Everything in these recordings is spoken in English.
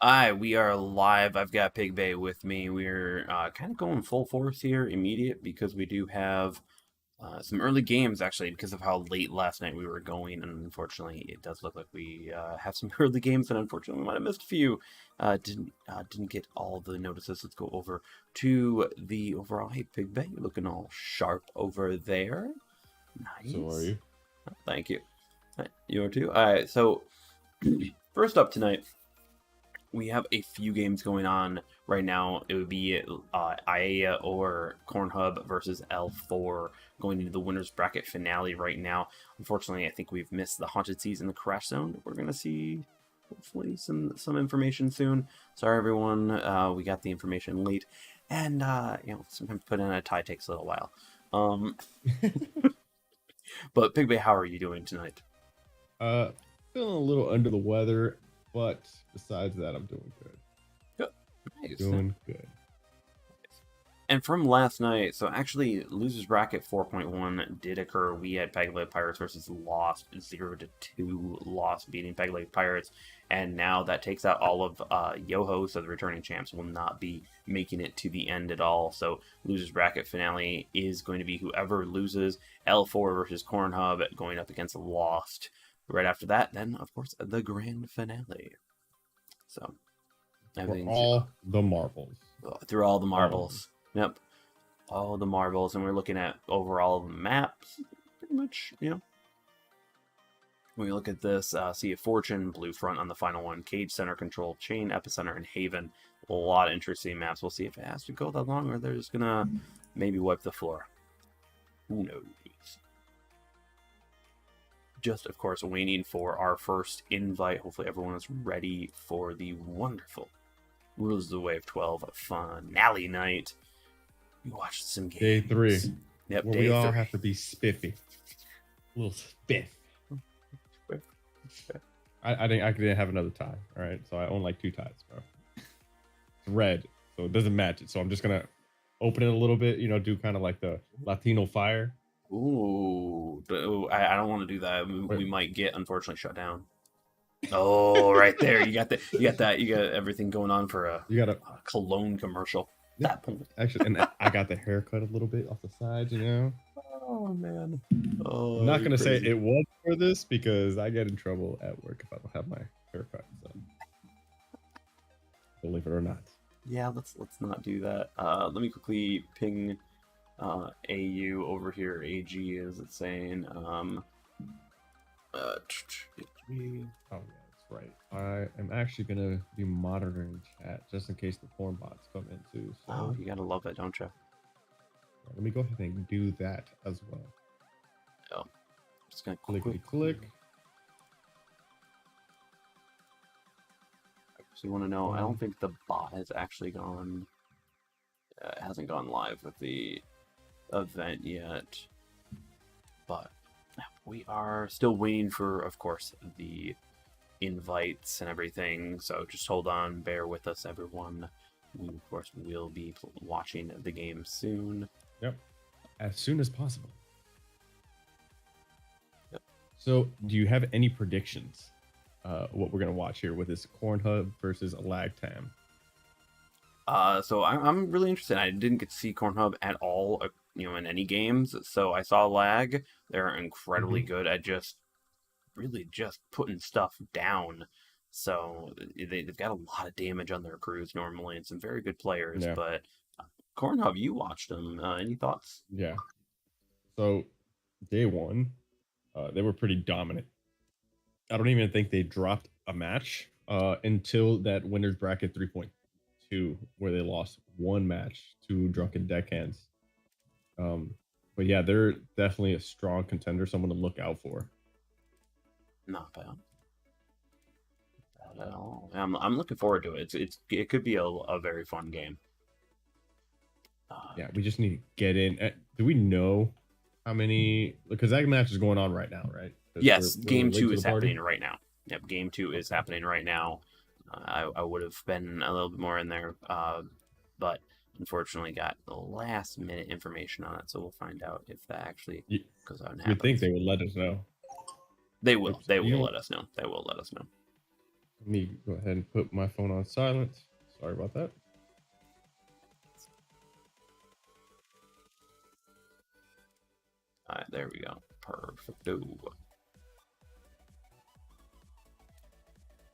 Hi, we are live. I've got Pig Bay with me. We're kind of going full force here, immediate, because we do have some early games, actually, because of how late last night we were going. And unfortunately, it does look like we have some early games, and unfortunately, we might have missed a few. Didn't get all the notices. Let's go over to the overall. Hey, Pig Bay, you're looking all sharp over there. So are Nice. you? Thank you. You are too? All right, so first up tonight we have a few games going on right now. It would be IAEA or Cornhub versus L4 going into the winners bracket finale right now. Unfortunately, I think we've missed the Haunted Seas and the Crash Zone. We're gonna see hopefully some information soon. Sorry everyone, we got the information late, and sometimes putting in a tie takes a little while. Um, but Pig Bay, how are you doing tonight? uh, Feeling a little under the weather, but besides that, I'm doing good. Good. Nice. Doing good. And from last night, so actually, Losers Bracket 4.1 did occur. We had Pegleg Pirates versus Lost 0-2, Lost beating Pegleg Pirates, and now that takes out all of Yoho, so the returning champs will not be making it to the end at all. So Losers Bracket finale is going to be whoever loses L4 versus Cornhub going up against Lost. Right after that, then of course the grand finale. So For everything's all the marbles. through all the All of them. marbles. Yep, all the marbles, and we're looking at overall maps. Pretty much, when we look at this, Sea of Fortune, Blue Front on the final one, Cage Center Control, Chain, Epicenter, and Haven. A lot of interesting maps. We'll see if it has to go that long, or they're just gonna maybe wipe the floor. Who knows? Just, of course, waiting for our first invite. Hopefully, everyone is ready for the wonderful Rules of the Wave 12 finale night. We watched some games. Day 3. Yep, where day we all 3. have to be spiffy. A little spiff. I didn't have another tie. All right, so I own like 2 ties, bro. It's red, so it doesn't match it. So I'm just gonna open it a little bit. Do kind of like the Latino fire. Ooh, I don't want to do that. We Wait. might get unfortunately shut down. Oh, right there, you got that, you got everything going on for a, You gotta cologne commercial. Yeah, That point. actually, and I got the haircut a little bit off the side. Oh man. Oh, I'm not you're gonna say crazy. it was for this because I get in trouble at work if I don't have my haircut. So, believe it or not. Yeah, let's not do that. Let me quickly ping AU over here. AG is it saying Oh yeah, that's right. I am actually gonna be monitoring chat just in case the porn bots come in too. So oh, you gotta love it, don't you? let me go ahead and do that as well. Oh, just gonna Clickety click. So you want to know? I don't think the bot has actually gone. It hasn't gone live with the event yet, but we are still waiting for, of course, the invites and everything. So just hold on, bear with us, everyone. We, of course, will be watching the game soon. Yep, as soon as possible. Yep. So, do you have any predictions? What we're gonna watch here with this Cornhub versus Lag Tam. So I'm really interested. I didn't get to see Cornhub at all, in any games. So I saw Lag. They're incredibly good at really just putting stuff down. So they've got a lot of damage on their crews normally, and some very good players. Yeah. But Cornhub, you watched them. Any thoughts? Yeah. So day 1, they were pretty dominant. I don't even think they dropped a match until that winners bracket 3.2, where they lost 1 match to Drunken Deckhands. But yeah, they're definitely a strong contender, someone to look out for. Not bad. Not at all. I'm looking forward to it. It could be a very fun game. Yeah, we just need to get in. Do we know how many? Because that match is going on right now, right? Yes, we're game late 2 to is the party. happening right now. Yep, game 2 is happening right now. I would have been a little bit more in there, but unfortunately got the last minute information on it, so we'll find out if that actually goes out and You'd think happens. they would let us know. They will. Oops. They will let us know. They will let us know. Let me go ahead and put my phone on silent. Sorry about that. All right, there we go. Perfect.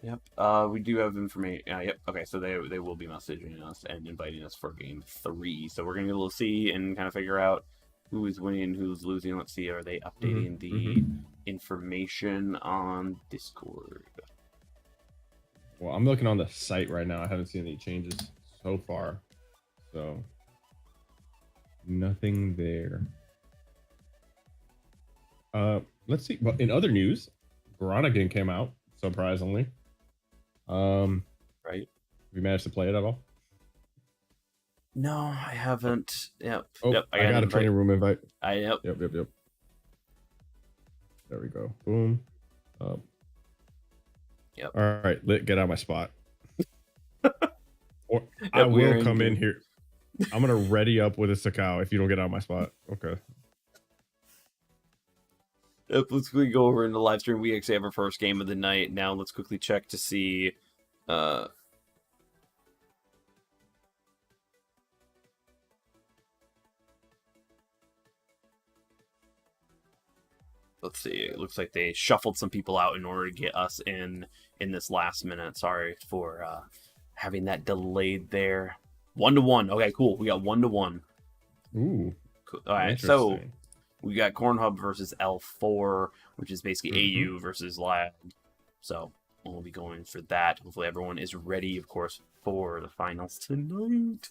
Yep. We do have information. Yep. Okay. So they will be messaging us and inviting us for game 3. So we're gonna be able to see and kind of figure out who is winning, who's losing. Let's see. Are they updating the information on Discord? Well, I'm looking on the site right now. I haven't seen any changes so far. So nothing there. Let's see. Well, in other news, Groningen came out, surprisingly. Right. We managed to play it at all? No, I haven't. Yep. Oh, yep. I got a training room invite. Yep. Yep. There we go. Boom. Yep. All right, get out of my spot. Or I will come in here. I'm gonna ready up with a Sakao if you don't get out of my spot. Okay. Yep, let's quickly go over in the live stream. We actually have our first game of the night. Now let's quickly check to see. Let's see. It looks like they shuffled some people out in order to get us in this last minute. Sorry for having that delayed there. 1-1. Okay, cool. We got 1-1. Ooh. Cool. All right, so we got Cornhub versus L4, which is basically AU versus Lad. So we'll be going for that. Hopefully everyone is ready, of course, for the finals tonight.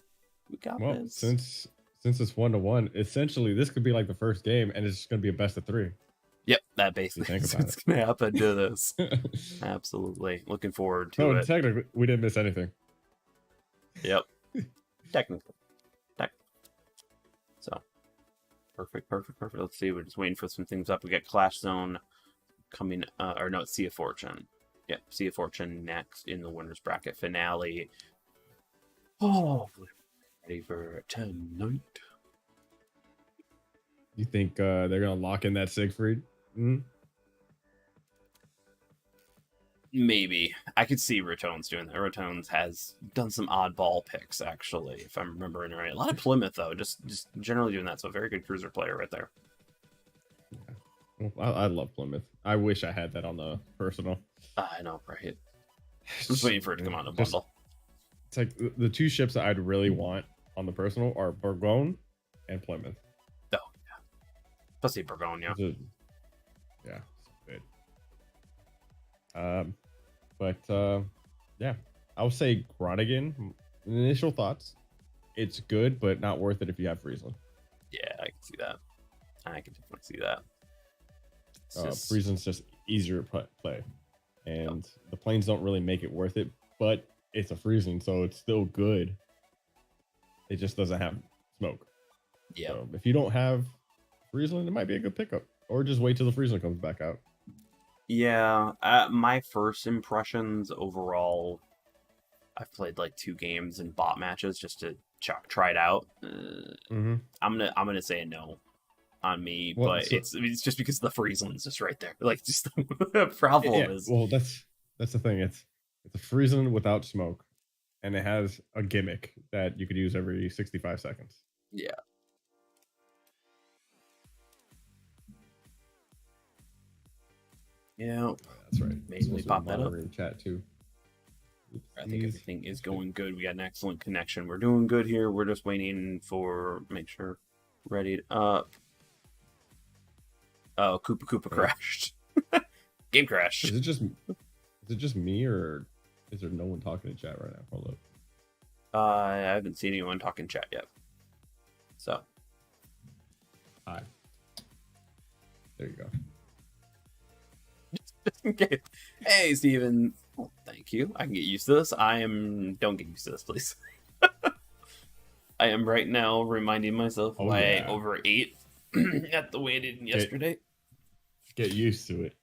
We got this. Since it's 1-1, essentially this could be like the first game, and it's just gonna be a best of 3. Yep, that basically is what's going to happen to this. Absolutely. Looking forward to it. Technically, we didn't miss anything. Yep. Technically. So, perfect. Let's see. We're just waiting for some things up. We got Clash Zone coming, or no, it's Sea of Fortune. Yep, Sea of Fortune next in the winner's bracket finale. Oh, ready for tonight. You think they're going to lock in that Siegfried? Mm-hmm. Maybe. I could see Ratones doing that. Ratones has done some oddball picks, actually, if I'm remembering right. A lot of Plymouth, though, just generally doing that. So, a very good cruiser player right there. Yeah. Well, I love Plymouth. I wish I had that on the personal. I know, right? I'm just waiting for it to come on a bundle. It's like the 2 ships that I'd really want on the personal are Bourgogne and Plymouth. Oh, yeah. Especially Bourgogne, yeah. Yeah, it's good. Yeah, I would say Groningen. Initial thoughts, it's good, but not worth it if you have Friesland. Yeah, I can see that. I can definitely see that. Friesland's just easier to play, and the planes don't really make it worth it. But it's a Friesland, so it's still good. It just doesn't have smoke. Yeah. So if you don't have Friesland, it might be a good pickup. Or just wait till the Friesland comes back out. Yeah, my first impressions overall, I've played like 2 games and bot matches just to try it out. I'm gonna say a no on me, but it's just because the Friesland's just right there. Like, just the problem is. Well, that's the thing. It's a Friesland without smoke, and it has a gimmick that you could use every 65 seconds. Yeah. Yeah, that's right. Maybe pop that up in chat too. I think everything is going good. We got an excellent connection. We're doing good here. We're just waiting for make sure ready up. Oh, Koopa crashed. Game crashed. Is it just me, or is there no one talking in chat right now? Hold up. I haven't seen anyone talk in chat yet. So, hi. There you go. Okay. Hey, Steven. Oh, thank you. I can get used to this. Don't get used to this, please. I am right now reminding myself why I overate at the way I did yesterday. Get used to it.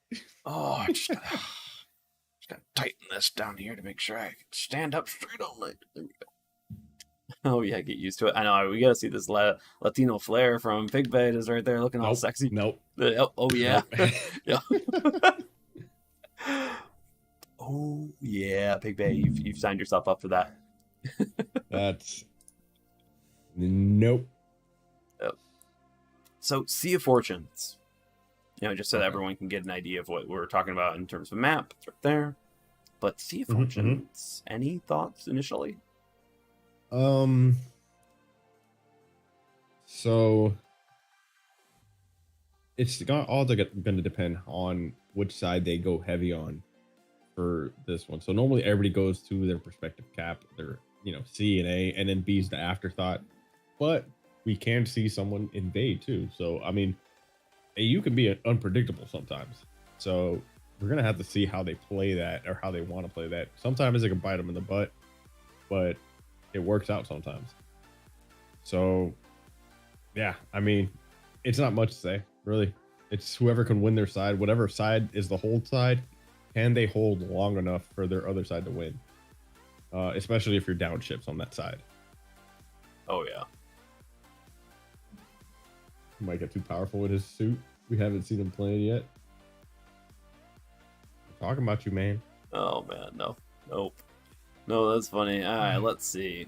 Oh, just gotta tighten this down here to make sure I can stand up straight all night. There we go. Oh yeah, get used to it. I know. We gotta see this Latino flair from Pigbait is right there, looking all sexy. Nope. Oh yeah. Nope. Yeah. Oh yeah, Big Bay. You've signed yourself up for that. That's nope. Yep. So Sea of Fortunes. Just so that Okay. everyone can get an idea of what we're talking about in terms of a map. It's right there. But Sea of Hmm. Fortunes. Any thoughts initially? Um. So it's all going to depend on which side they go heavy on for this one. So normally everybody goes to their respective cap, their C and A, and then B is the afterthought. But we can see someone invade too. So I mean, AU can be unpredictable sometimes. So we're gonna have to see how they play that or how they want to play that. Sometimes it can bite them in the butt, but it works out sometimes. So yeah, I mean, it's not much to say really. It's whoever can win their side, whatever side is the hold side. Can they hold long enough for their other side to win? Especially if you're down ships on that side. Oh yeah. He might get too powerful with his suit. We haven't seen him playing yet. I'm talking about you, man. Oh man, no. Nope. No, that's funny. Alright, let's see.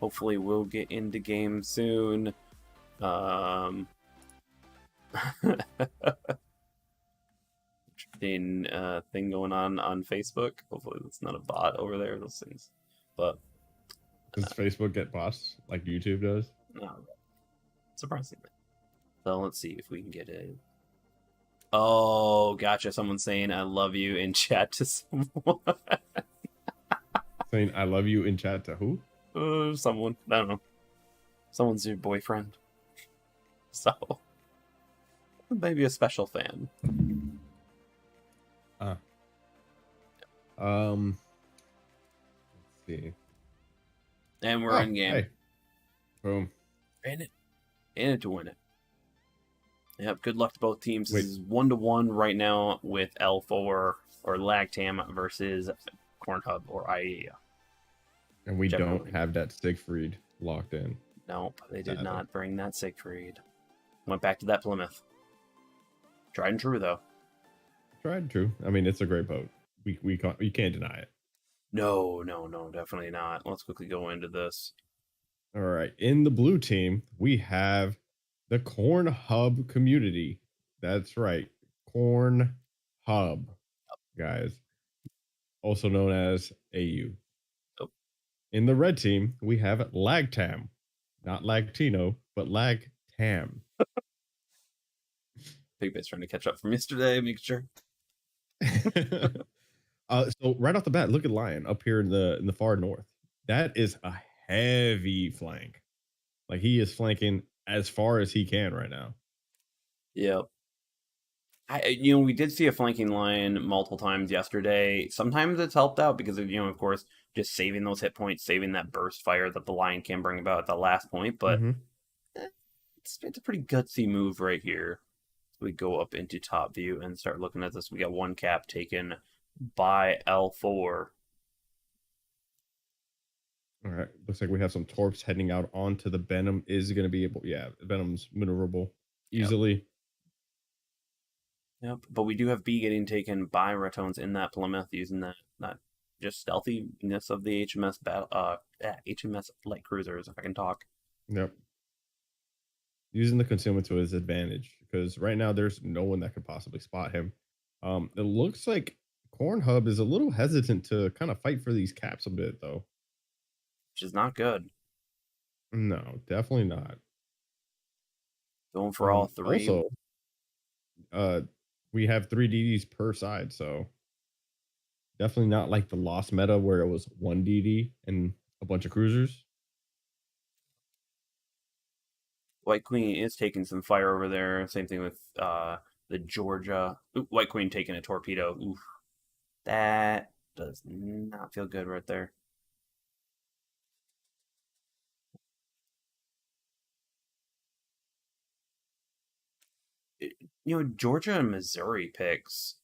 Hopefully we'll get into game soon. Um Interesting thing going on Facebook. Hopefully it's not a bot over there, those things. But Does Facebook get bots like YouTube does? no, surprisingly. So let's see if we can get a. Oh, gotcha. Someone's saying "I love you" in chat to someone. Saying I love you in chat to who? Someone. I don't know. Someone's your boyfriend. So maybe a special fan. Uh, let's see. And we're Oh, in game. hey. Boom. In it. In it to win it. Yep. Good luck to both teams. Wait. This is 1-1 right now with L4 or Lagtam versus Corn Hub or IE. And we Generally. don't have that Siegfried locked in. Nope, they did not bring that Siegfried. Went back to that Plymouth. Tried and true though. Tried and true. I mean, it's a great boat. We can't, you can't deny it. No, definitely not. Let's quickly go into this. All right. In the blue team, we have the Corn Hub community. That's right. Corn Hub, guys. Also known as AU. Oh. In the red team, we have Lagtam. Not Lagtino, but Lagtam. Big Bit's trying to catch up from yesterday, make sure. So right off the bat, look at Lion up here in the far north. That is a heavy flank. Like he is flanking as far as he can right now. Yep. We did see a flanking line multiple times yesterday. Sometimes it's helped out because of course, just saving those hit points, saving that burst fire that the lion can bring about at the last point. But it's a pretty gutsy move right here. We go up into top view and start looking at this. We got one cap taken by L4. All right. Looks like we have some torps heading out onto the Venom. Is going to be able, yeah, Venom's maneuverable easily. Yep. But we do have B getting taken by Ratones in that Plymouth using that just stealthiness of the HMS HMS light cruisers, if I can talk. Yep. Using the concealment to his advantage because right now there's no one that could possibly spot him. It looks like Corn Hub is a little hesitant to kind of fight for these caps a bit, though. Which is not good. No, definitely not. Going for all three. Also, we have 3 DDs per side, so definitely not like the Lost meta where it was 1 DD and a bunch of cruisers. White Queen is taking some fire over there. Same thing with the Georgia. White Queen taking a torpedo. Oof. That does not feel good right there. Georgia and Missouri picks,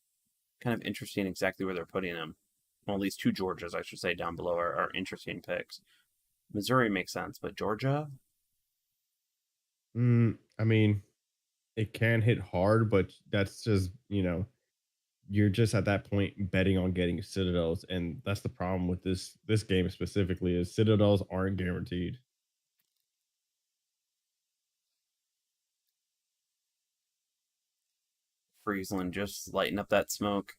kind of interesting exactly where they're putting them. Well, at least 2 Georgias, I should say, down below are interesting picks. Missouri makes sense, but Georgia? I mean, it can hit hard, but that's just, you're just at that point betting on getting citadels, and that's the problem with this game specifically is citadels aren't guaranteed. Friesland just lighting up that smoke.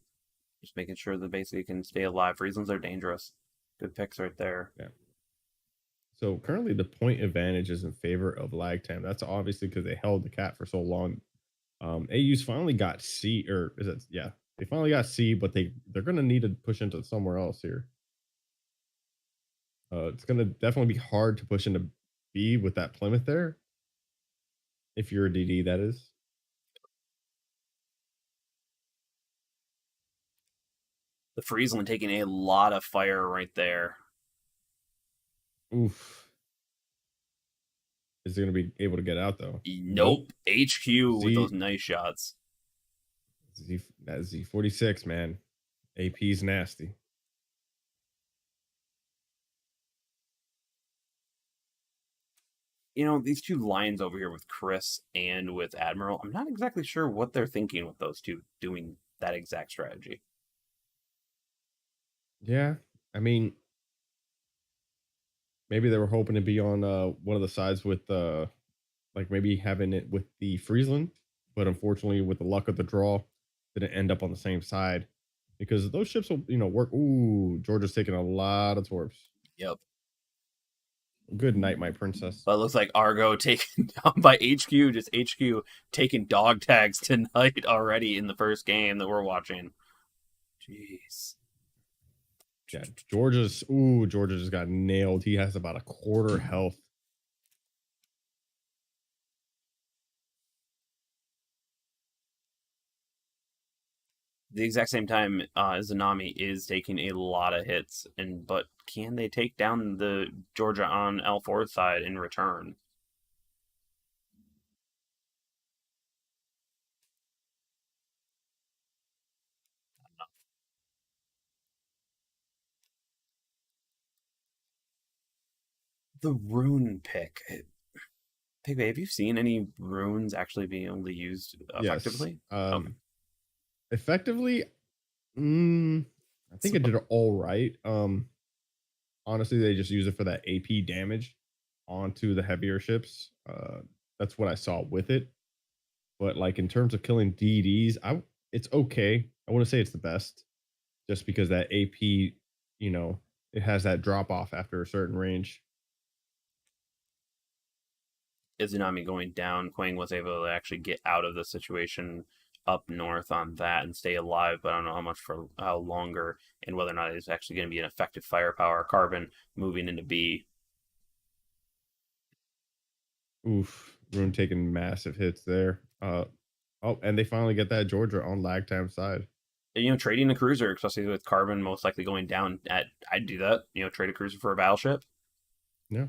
Just making sure that basically can stay alive. Frieslands are dangerous. Good picks right there. Yeah. So currently the point advantage is in favor of lag time. That's obviously because they held the cat for so long. AU's finally got C, or is it? Yeah, they finally got C, but they're gonna need to push into somewhere else here. It's gonna definitely be hard to push into B with that Plymouth there. If you're a DD, that is. The Friesland taking a lot of fire right there. Oof. Is he gonna be able to get out though? Nope. HQ with Z, those nice shots. that Z46, man. AP's nasty. You know, these two lines over here with Chris and with Admiral, I'm not exactly sure what they're thinking with those two doing that exact strategy. Yeah, I mean, maybe they were hoping to be on one of the sides with like maybe having it with the Friesland, but unfortunately, with the luck of the draw, didn't end up on the same side because those ships will, work. Ooh, Georgia's taking a lot of torps. Yep. Good night, my princess. But it looks like Argo taken down by HQ, just HQ taking dog tags tonight already in the first game that we're watching. Jeez. Yeah, Georgia just got nailed. He has about a quarter health. The exact same time, Zanami is taking a lot of hits, but can they take down the Georgia on L4 side in return? The rune pick. Pigby, have you seen any runes actually being able to use effectively? Yes. Effectively, I think it did all right. Honestly, they just use it for that AP damage onto the heavier ships. That's what I saw with it. But like in terms of killing DDs, it's okay. I wouldn't say it's the best, just because that AP, it has that drop off after a certain range. Izunami going down, Quang was able to actually get out of the situation up north on that and stay alive, but I don't know how much for how longer and whether or not it's actually going to be an effective firepower. Carbon moving into B. Oof, Rune taking massive hits there. And they finally get that Georgia on lag time side. Trading a cruiser, especially with Carbon most likely going down I'd do that. Trade a cruiser for a battleship. Yeah.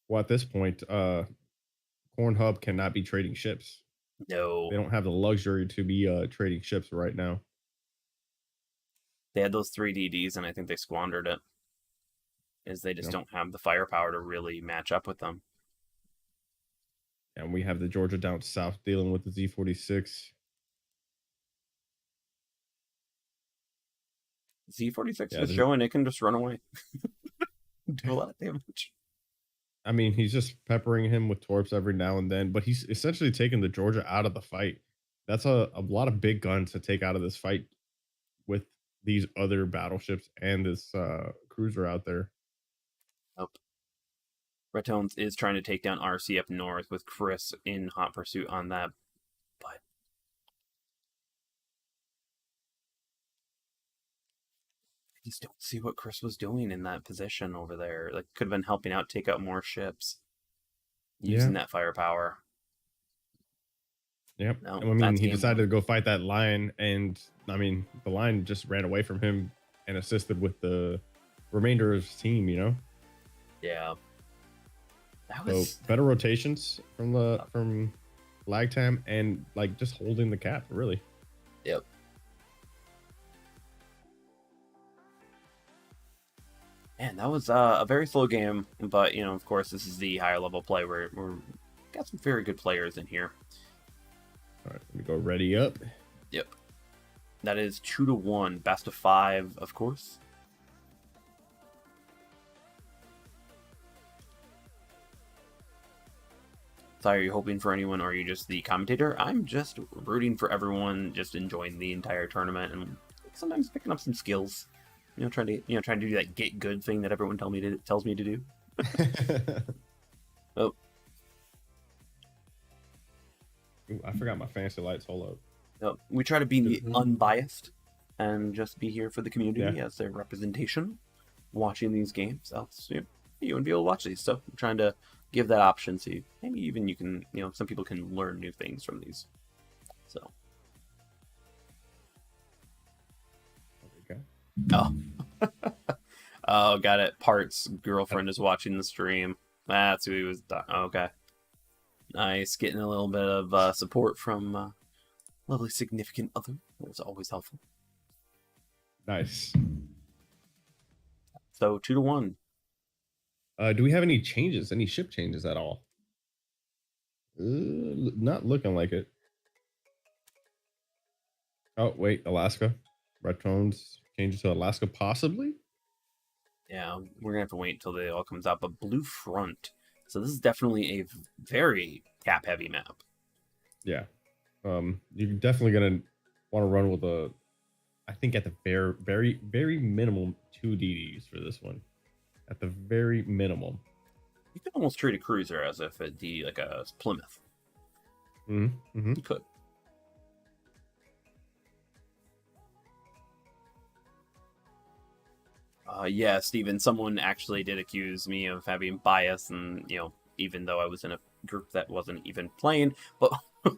Well, at this point, Corn Hub cannot be trading ships. No. They don't have the luxury to be trading ships right now. They had those 3 DDs, and I think they squandered it. Is they just don't have the firepower to really match up with them. And we have the Georgia down south dealing with the Z46. Z46 is showing it can just run away. Do a lot of damage. I mean, he's just peppering him with torps every now and then, but he's essentially taking the Georgia out of the fight. That's a lot of big guns to take out of this fight with these other battleships and this cruiser out there. Nope. Red Tones is trying to take down RC up north with Chris in hot pursuit on that, but I just don't see what Chris was doing in that position over there. Like, could have been helping out take out more ships using that firepower. Yep. No, I mean, he decided to go fight that lion, and I mean, the lion just ran away from him and assisted with the remainder of his team. Yeah. That was so better rotations from lag time and like just holding the cap, really. Yep. Man, that was a very slow game, but of course, this is the higher level play where we're got some very good players in here. All right, let me go ready up. Yep. That is 2-1, best of 5, of course. So are you hoping for anyone, or are you just the commentator? I'm just rooting for everyone, just enjoying the entire tournament, and sometimes picking up some skills. Trying to do that get good thing that everyone tells me to do. Oh. Ooh, I forgot my fancy lights. Hold up. No, we try to be unbiased and just be here for the community as their representation, watching these games. Else, you wouldn't be able to watch these. So I'm trying to give that option, so maybe even you can, some people can learn new things from these. So. Okay. Oh. Oh, got it. Part's girlfriend is watching the stream. That's who he was. Okay. Nice. Getting a little bit of support from lovely significant other. That's always helpful. Nice. So 2-1. Do we have any changes? Any ship changes at all? Not looking like it. Oh wait, Alaska. Red tones changes to Alaska, possibly. Yeah, we're gonna have to wait until they all comes out. But Blue Front. So this is definitely a very cap heavy map. Yeah. You're definitely gonna want to run with I think at the very, very minimum 2 DDs for this one. At the very minimum. You could almost treat a cruiser as if it'd be like a Plymouth. Mm-hmm. You could. Yeah, Steven, someone actually did accuse me of having bias, and, even though I was in a group that wasn't even playing, but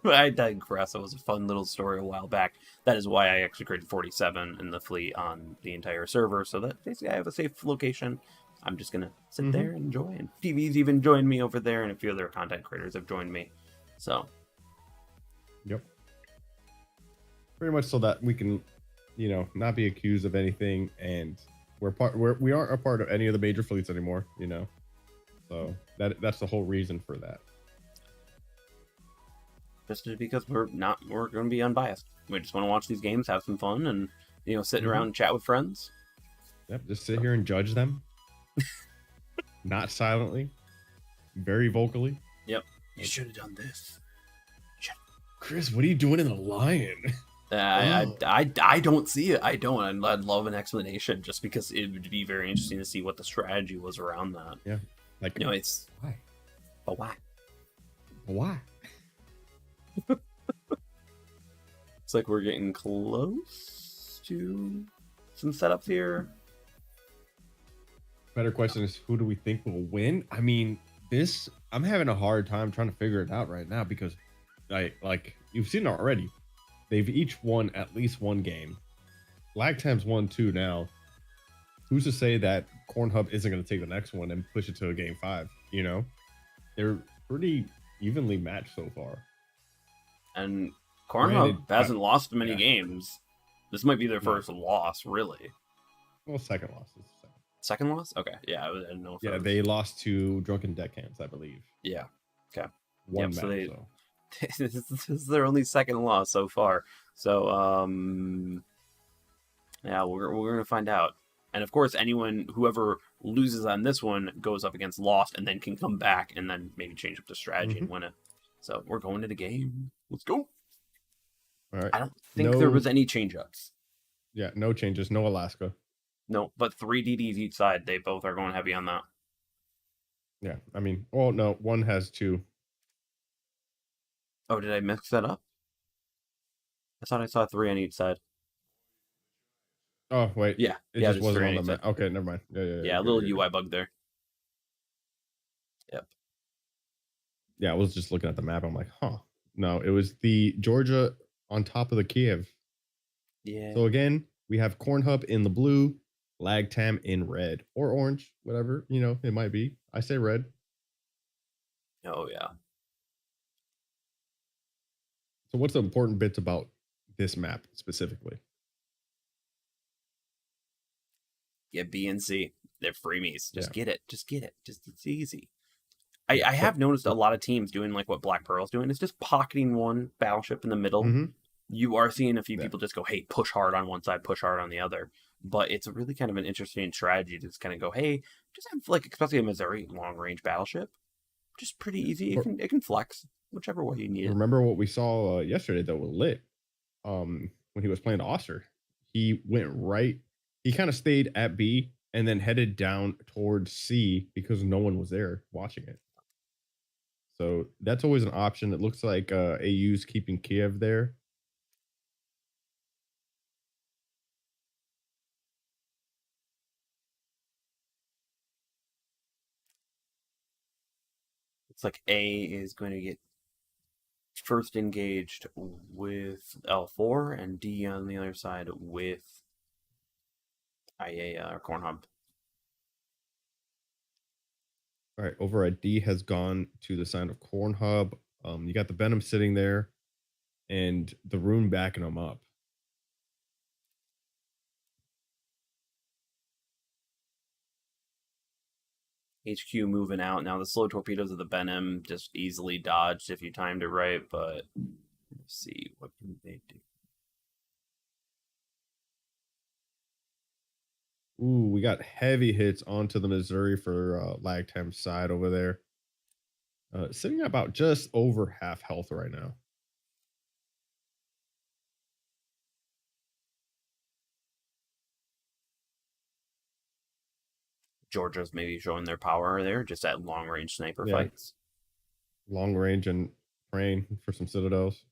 I digress. It was a fun little story a while back. That is why I actually created 47 in the fleet on the entire server, so that basically I have a safe location. I'm just going to sit there and enjoy, and TV's even joined me over there, and a few other content creators have joined me, so. Yep. Pretty much so that we can, not be accused of anything, and we aren't a part of any of the major fleets anymore, so that's the whole reason for that. Just because we're going to be unbiased. We just want to watch these games, have some fun, and sit around and chat with friends. Yep, just sit here and judge them. Not silently, very vocally. Yep. You should have done this. Chris, what are you doing in the lion? I don't see it. I don't. I'd love an explanation, just because it would be very interesting to see what the strategy was around that. Yeah. Like, it's why? But why? Why? It's like we're getting close to some setups here. Better question is, who do we think will win? I mean, I'm having a hard time trying to figure it out right now, because you've seen it already. They've each won at least one game. Lagtam's won 2 now. Who's to say that Cornhub isn't going to take the next one and push it to a game 5? They're pretty evenly matched so far. And Cornhub hasn't lost many games. This might be their first loss, really. Well, second loss. Second loss? Okay. Yeah, I didn't know. They lost to Drunken Deckhands, I believe. Yeah. Okay. One match, so this is their only second loss so far. So, yeah, we're gonna find out. And of course, whoever loses on this one goes up against Lost, and then can come back and then maybe change up the strategy and win it. So we're going to the game. Let's go. All right. I don't think there was any change-ups. Yeah, no changes. No Alaska. No, but 3 DDs each side. They both are going heavy on that. Yeah, I mean, well, no, one has 2. Oh, did I mix that up? I thought I saw 3 on each side. Oh, wait. Yeah. It just wasn't on the map. Okay, never mind. Yeah, a little UI bug there. Yep. Yeah, I was just looking at the map. I'm like, huh. No, it was the Georgia on top of the Kiev. Yeah. So again, we have Cornhub in the blue, Lagtam in red or orange, whatever, it might be. I say red. Oh, yeah. So what's the important bits about this map specifically? Yeah, B and C. They're freebies. Just get it. Just get it. It's easy. I have noticed a lot of teams doing like what Black Pearl's doing. Is just pocketing one battleship in the middle You are seeing a few Yeah. people just go, hey, push hard on one side, push hard on the other. But it's really kind of an interesting strategy to just kind of go, hey, just have like, especially a Missouri long range battleship, just pretty easy. But It can flex whichever way you need it. remember what we saw yesterday though with Lit, when he was playing Oster, he went right. He kind of stayed at B and then headed down towards C because no one was there watching it. So that's always an option. It looks like AU's keeping Kiev there. It's like A is going to get first engaged with L4 and D on the other side with IA or Corn Hub. All right, over at D has gone to the side of Corn Hub. You got the Venom sitting there, and the Rune backing them up. HQ moving out. Now the slow torpedoes of the Venom just easily dodged if you timed it right, but let's see, what can they do? Ooh, we got heavy hits onto the Missouri for Lagtam's side over there. Sitting at about just over half health right now. Georgia's maybe showing their power there, just at long range sniper Yeah. fights. Long range and praying for some citadels.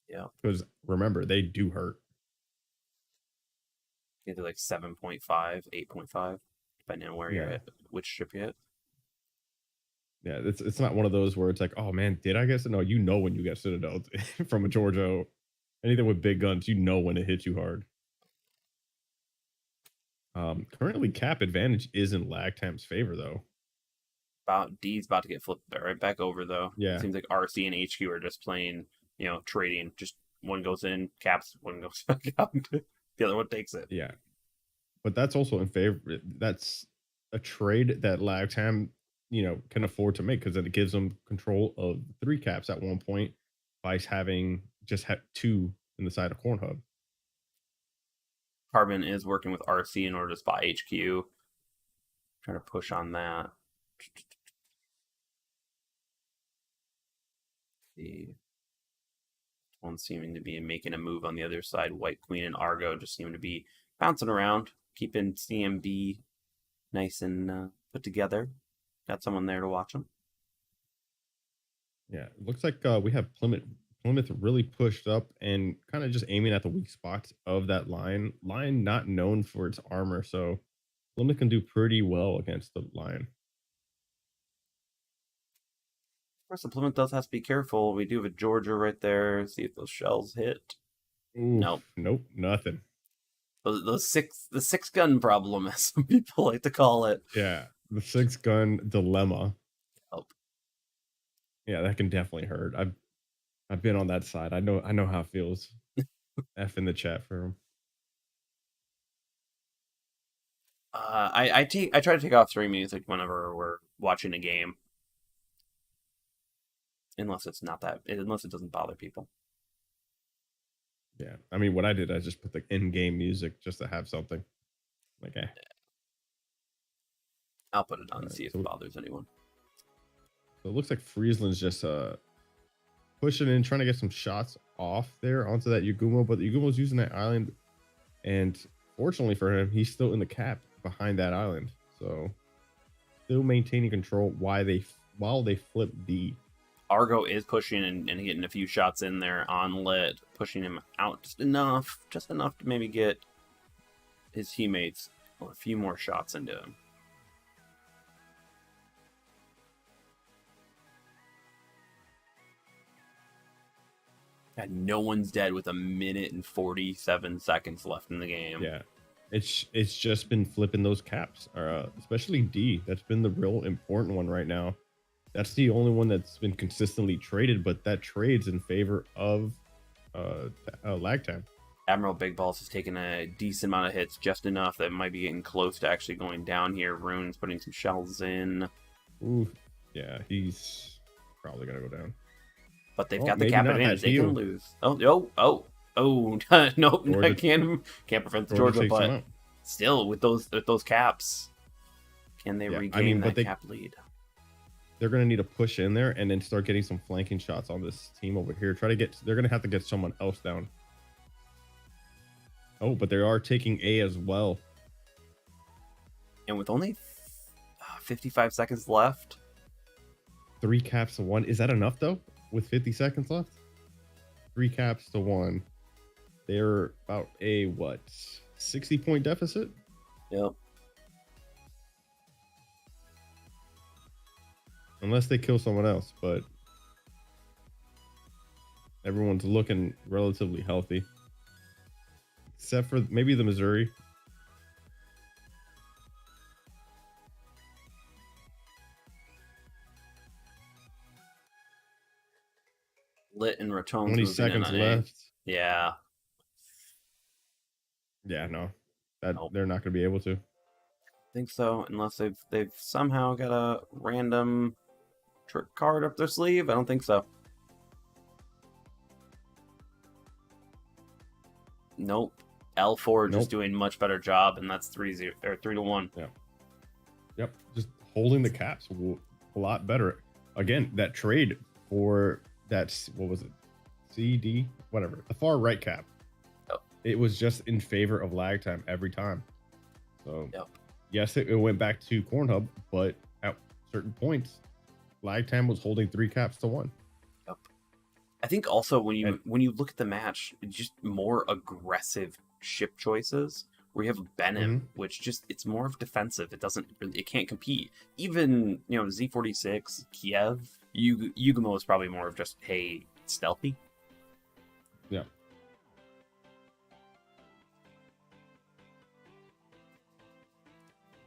Yeah. Because remember, they do hurt. Either like 7.5, 8.5, depending on where you're Yeah. at, which ship you hit. Yeah, it's not one of those where it's like, oh man, did I guess? No, you know when you get citadel from a Georgia, anything with big guns, you know when it hits you hard. Currently, cap advantage is in Lagtam's favor though. D's about to get flipped right back over though. Yeah. It seems like RC and HQ are just playing, trading. Just one goes in, caps, one goes back out. The other one takes it. Yeah. But that's also in favor. That's a trade that Lagtam, can afford to make because it gives them control of 3 caps at one point, Vice having just had 2 in the side of Corn Hub. Carbon is working with RC in order to spot HQ. Trying to push on that. The one seeming to be making a move on the other side. White Queen and Argo just seem to be bouncing around, keeping CMB nice and put together. Got someone there to watch them. Yeah, it looks like we have Plymouth really pushed up and kind of just aiming at the weak spots of that line. Line not known for its armor, so Plymouth can do pretty well against the line. Of course, the Plymouth does have to be careful. We do have a Georgia right there. See if those shells hit. Nope, nothing. The 6-gun problem, as some people like to call it. Yeah, the 6-gun dilemma. Help. Yeah, that can definitely hurt. I've been on that side. I know how it feels. F in the chat for him. I try to take off stream music whenever we're watching a game, unless it doesn't bother people. Yeah, I mean, what I did, I just put the in-game music just to have something. Like, I'll put it on and see if it bothers anyone. So it looks like Friesland's just pushing in, trying to get some shots off there onto that Yagumo, but the Yagumo's using that island, and fortunately for him, he's still in the cap behind that island, so still maintaining control while they flip D. Argo is pushing and getting a few shots in there on Lit, pushing him out just enough to maybe get his teammates a few more shots into him. And no one's dead with 1minute and 47 seconds left in the game. Yeah, it's just been flipping those caps, especially D. That's been the real important one right now. That's the only one that's been consistently traded, but that trades in favor of Lagtam. Admiral Big Balls has taken a decent amount of hits, just enough that might be getting close to actually going down here. Rune's putting some shells in. Ooh, yeah, he's probably gonna go down. But they've got the cap advantage. They can lose. Oh! Oh nope, I Georgia, can't prevent the Georgia Georgia, takes them but out. still with those caps, can they Yeah, I regain mean, but that cap lead? they're going to need to push in there and then start getting some flanking shots on this team over here. Try to get. They're going to have to get someone else down. Oh, but they are taking A as well. And with only 55 seconds left, 3 caps to 1. Is that enough though? With 50 seconds left, 3 caps to 1. They're about a what 60-point deficit. yep. Unless they kill someone else, but everyone's looking relatively healthy. Except for maybe the Missouri. Lit and Ratone's 20 moving seconds in on A. left. Yeah. Yeah, no. That Nope. they're not gonna be able to. I think so, unless they've somehow got a random trick card up their sleeve. I don't think so. Nope. L4 just Nope. doing much better job, and that's 3-0 or 3-1. Yep. Just holding the caps a lot better. Again, that trade for that, what was it? CD, whatever. The far right cap. Yep. It was just in favor of lag time every time. So Yep. yes, it went back to Corn Hub, but at certain points, lag time was holding 3 caps to 1. Yep. I think also when And- you look at the match, it's just more aggressive ship choices. Where you have Benim, which just it's more of defensive. It can't compete. Even Z46, Kiev, Yugumo is probably more of just hey stealthy. Yeah.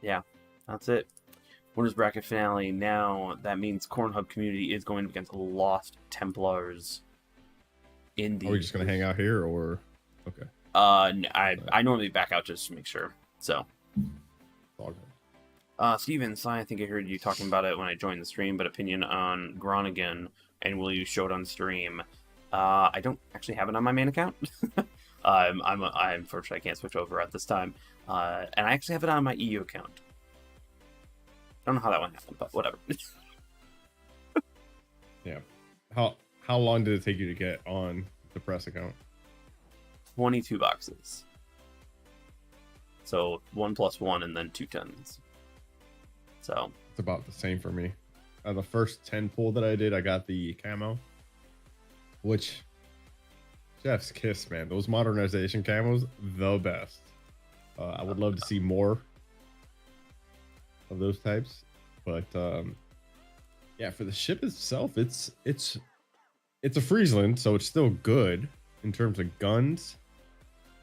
Yeah, that's it. Winners bracket finale. Now that means Corn Hub community is going against Lost Templars. In the Are we just gonna hang out here or okay? I normally back out just to make sure. So, All good. Steven, I think I heard you talking about it when I joined the stream, but opinion on Groningen and will you show it on stream? I don't actually have it on my main account. I'm unfortunately I can't switch over at this time. And I actually have it on my EU account. Don't know how that one happened, but whatever. Yeah. How long did it take you to get on the press account? 22 boxes. So 1 + 1 and then 2 tens. So It's about the same for me. The first 10 pull that I did, I got the camo, which chef's kiss, man. Those modernization camos, the best. I would love to see more of those types, but yeah, for the ship itself, it's a Friesland, so it's still good in terms of guns,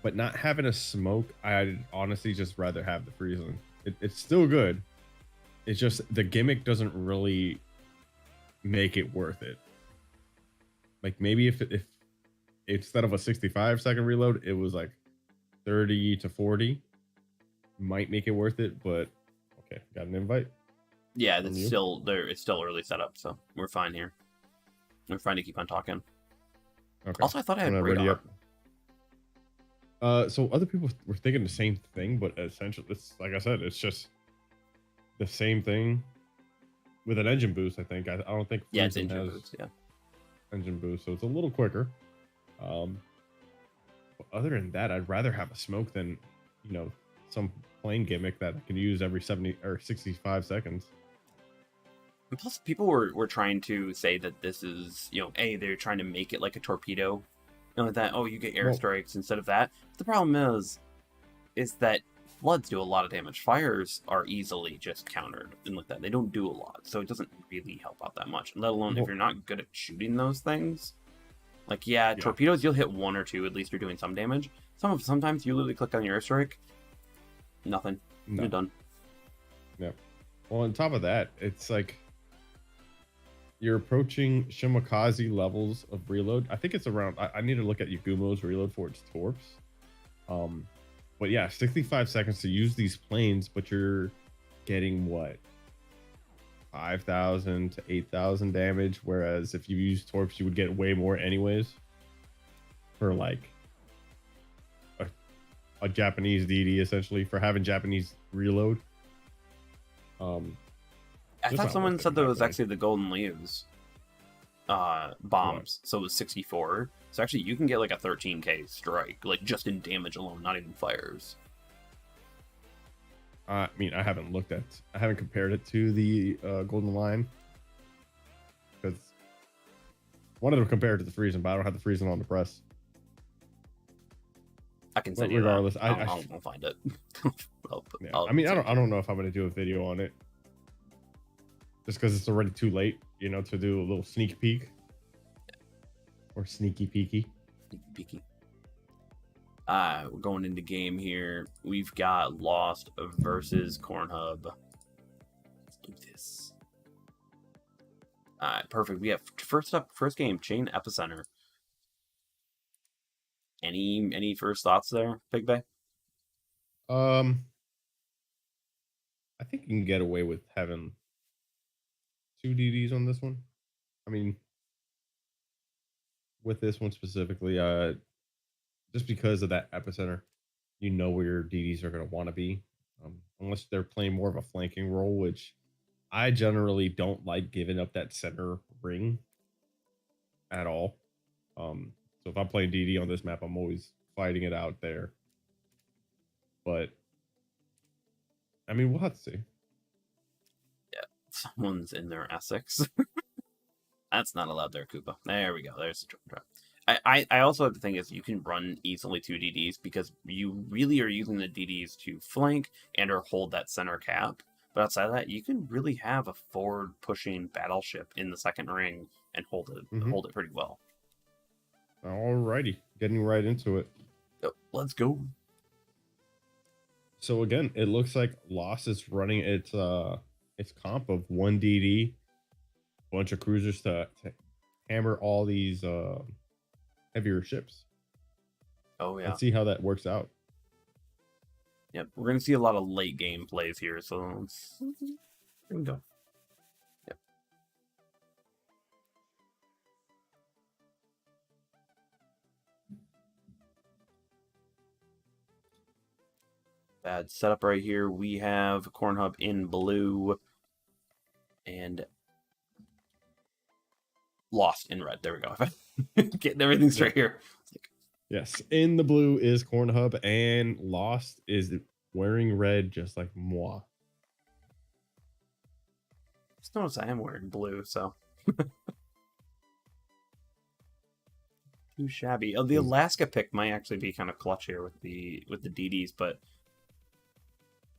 but not having a smoke, I'd honestly just rather have the Friesland. It's still good. It's just the gimmick doesn't really make it worth it. Like maybe if instead of a 65-second reload, it was like 30 to 40, might make it worth it. But okay, got an invite. yeah, From it's you? still there. It's still early setup, so we're fine here. We're fine to keep on talking. Okay. Also, I thought I had I'm not ready radar. yet. So other people were thinking the same thing, but essentially, it's like I said, it's just the same thing with an engine boost. I think I don't think Yeah, it's Friesland engine has boost. Yeah. engine boost, so it's a little quicker. But other than that, I'd rather have a smoke than some plane gimmick that I can use every 70 or 65 seconds. And plus, people were trying to say that this is they're trying to make it like a torpedo, that you get airstrikes instead of that. But the problem is that floods do a lot of damage. Fires are easily just countered and like that. They don't do a lot, so it doesn't really help out that much. Let alone if Well- you're not good at shooting those things. Like torpedoes, you'll hit 1 or 2. At least you're doing some damage. Sometimes you literally click on your airstrike, nothing. No. You're done. Well, on top of that, it's like you're approaching Shimakaze levels of reload. I think it's around. I need to look at Yugumo's reload for its torps. But yeah, 65 seconds to use these planes, but you're getting what? 5,000 to 8,000 damage. Whereas if you use torps, you would get way more anyways. For like a Japanese DD essentially for having Japanese reload. I Just thought not someone worth it, said in that my was opinion. actually the Golden Leaves What? bombs, so it was 64. So actually, you can get like a 13k strike, like just in damage alone, not even fires. I mean, I haven't compared it to the Golden Line because one of them compared to the Friesen, but I don't have the Friesen on the press. I can But send you that. regardless, I'll find it. yeah. I mean, send I don't know if I'm gonna do a video on it just because it's already too late, to do a little sneak peek or sneaky peeky. Peeky. We're going into game here. We've got Lost versus Cornhub. Let's do this. Perfect. We have first game, Chain Epicenter. Any first thoughts there, Big Bay? I think you can get away with having 2 DDs on this one. I mean, with this one specifically, just because of that epicenter, you know where your DDs are going to want to be, unless they're playing more of a flanking role, which I generally don't like giving up that center ring at all. So if I'm playing DD on this map, I'm always fighting it out there. But I mean, we'll have to see. Yeah, someone's in their Essex. That's not allowed there, Koopa. There we go. There's the drop. I also have to think is you can run easily 2 DDs because you really are using the DDs to flank and or hold that center cap. But outside of that, you can really have a forward pushing battleship in the second ring and hold it pretty well. Alrighty, getting right into it. So, let's go. So again, it looks like Lost is running its comp of 1 DD, bunch of cruisers to hammer all these heavier ships. Oh yeah. Let's see how that works out. Yep, we're gonna see a lot of late game plays here, so here we go. Yep. Bad setup right here. We have Cornhub in blue and Lost in red. There we go. Getting everything straight here. Yes, in the blue is Cornhub, and Lost is wearing red, just like moi. Just notice I am wearing blue, so too shabby. Oh, the Alaska pick might actually be kind of clutch here with the DDs, but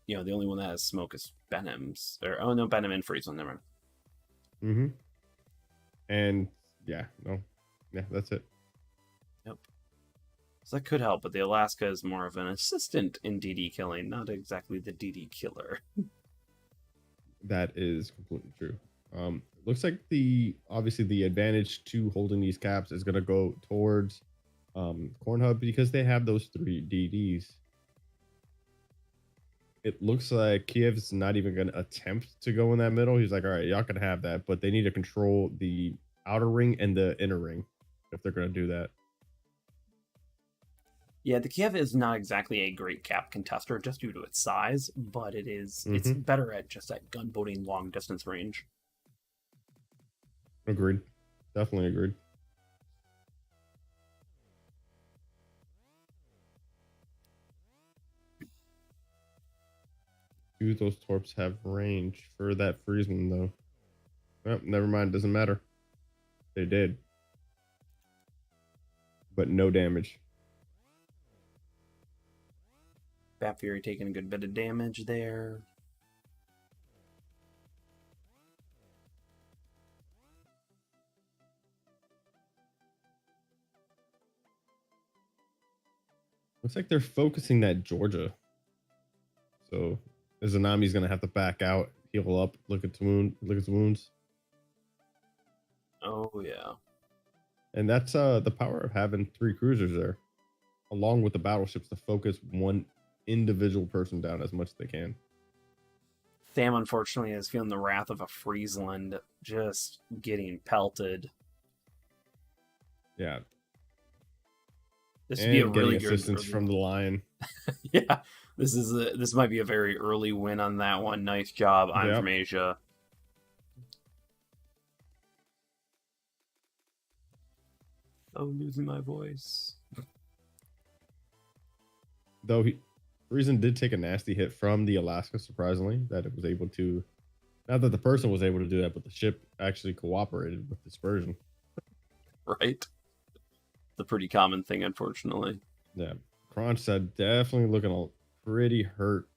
the only one that has smoke is Benham's. Or oh no, Benham and Friesland. Never mind. And yeah, that's it. Yep. So that could help, but the Alaska is more of an assistant in DD killing, not exactly the DD killer. That is completely true. Looks like obviously the advantage to holding these caps is going to go towards Cornhub because they have those 3 DDs. It looks like Kiev's not even going to attempt to go in that middle. He's like, all right, y'all can have that, but they need to control the outer ring and the inner ring if they're going to do that. Yeah, the Kiev is not exactly a great cap contester just due to its size, but it's better at just that gunboating long distance range. Agreed. Definitely agreed. Do those torps have range for that Friesen though? Oh, never mind, doesn't matter. They did. But no damage. Bat Fury taking a good bit of damage there. Looks like they're focusing that Georgia. So Izanami's gonna have to back out, heal up, look at his wounds. Oh yeah. And that's the power of having 3 cruisers there, along with the battleships to focus one individual person down as much as they can. Sam unfortunately is feeling the wrath of a Friesland, just getting pelted. Yeah. This would be a And getting really good assistance early from the Lion. yeah, this might be a very early win on that one. Nice job. I'm Yep. from Asia. Oh, losing my voice. Though Reason did take a nasty hit from the Alaska, surprisingly, that it was able to. Not that the person was able to do that, but the ship actually cooperated with dispersion. Right? It's a pretty common thing, unfortunately. Yeah. Kronstadt definitely looking pretty hurt.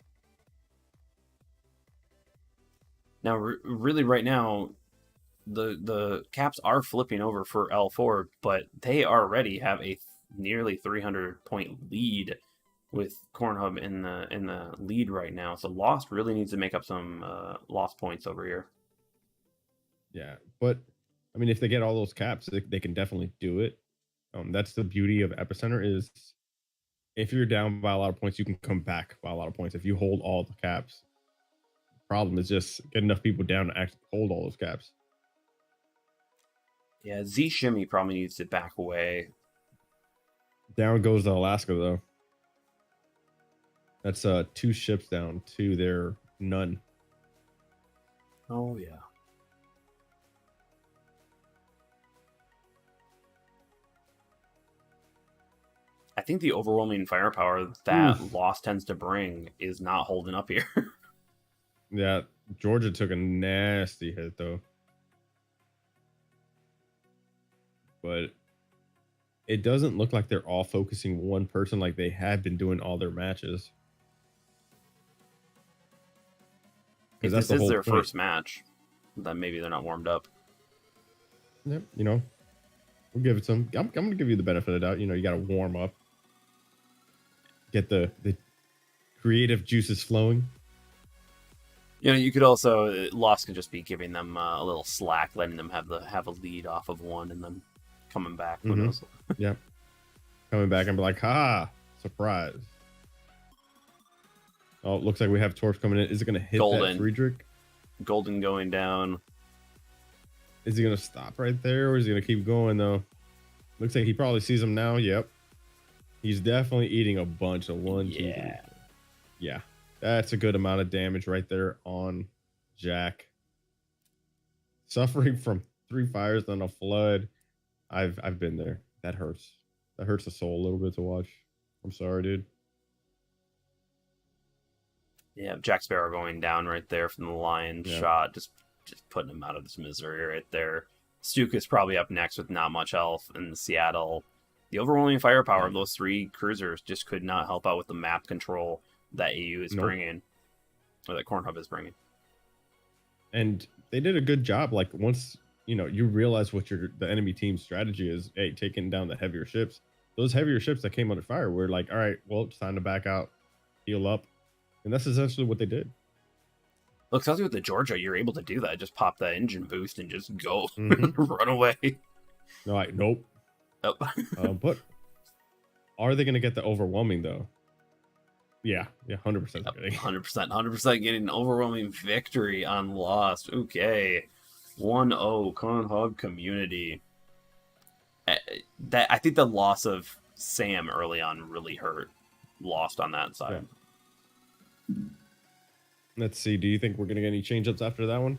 Now, really, right now, the caps are flipping over for L4, but they already have a nearly 300-point lead with Cornhub in the lead right now. So Lost really needs to make up some lost points over here. Yeah, but I mean, if they get all those caps, they can definitely do it. That's the beauty of Epicenter is if you're down by a lot of points, you can come back by a lot of points. If you hold all the caps, problem is just get enough people down to actually hold all those caps. Yeah, Z Shimmy probably needs to back away. Down goes the Alaska though. That's 2 ships down to their none. Oh yeah. I think the overwhelming firepower that Lost tends to bring is not holding up here. Yeah, Georgia took a nasty hit though. But it doesn't look like they're all focusing one person like they had been doing all their matches. If this is their first match, then maybe they're not warmed up. Yep, we'll give it some. I'm going to give you the benefit of the doubt. You got to warm up, get the creative juices flowing. You could also Lost can just be giving them a little slack, letting them have a lead off of one, and then coming back. Who knows? Yep, coming back and be like, ha, surprise. Oh, it looks like we have Torps coming in. Is it going to hit that Friedrich? Golden going down. Is he going to stop right there, or is he going to keep going, though? Looks like he probably sees him now. Yep. He's definitely eating a bunch of 1, 2, 3. Yeah. That's a good amount of damage right there on Jack. Suffering from 3 fires and a flood. I've been there. That hurts. That hurts the soul a little bit to watch. I'm sorry, dude. Yeah, Jack Sparrow going down right there from the Lion shot, just putting him out of his misery right there. Stuka is probably up next with not much health in Seattle. The overwhelming firepower of those 3 cruisers just could not help out with the map control that AU is bringing, or that Cornhub is bringing. And they did a good job. Like once you realize what the enemy team's strategy is, hey, taking down the heavier ships. Those heavier ships that came under fire were like, all right, well, it's time to back out, heal up. And that's essentially what they did. Look, especially with the Georgia, you're able to do that. Just pop that engine boost and just go run away. No, nope. But are they going to get the overwhelming though? Yeah, 100%. 100% getting an overwhelming victory on Lost. Okay, 1-0 Cornhub community. I think the loss of Sam early on really hurt Lost on that side. Yeah. Let's see. Do you think we're going to get any change-ups after that one?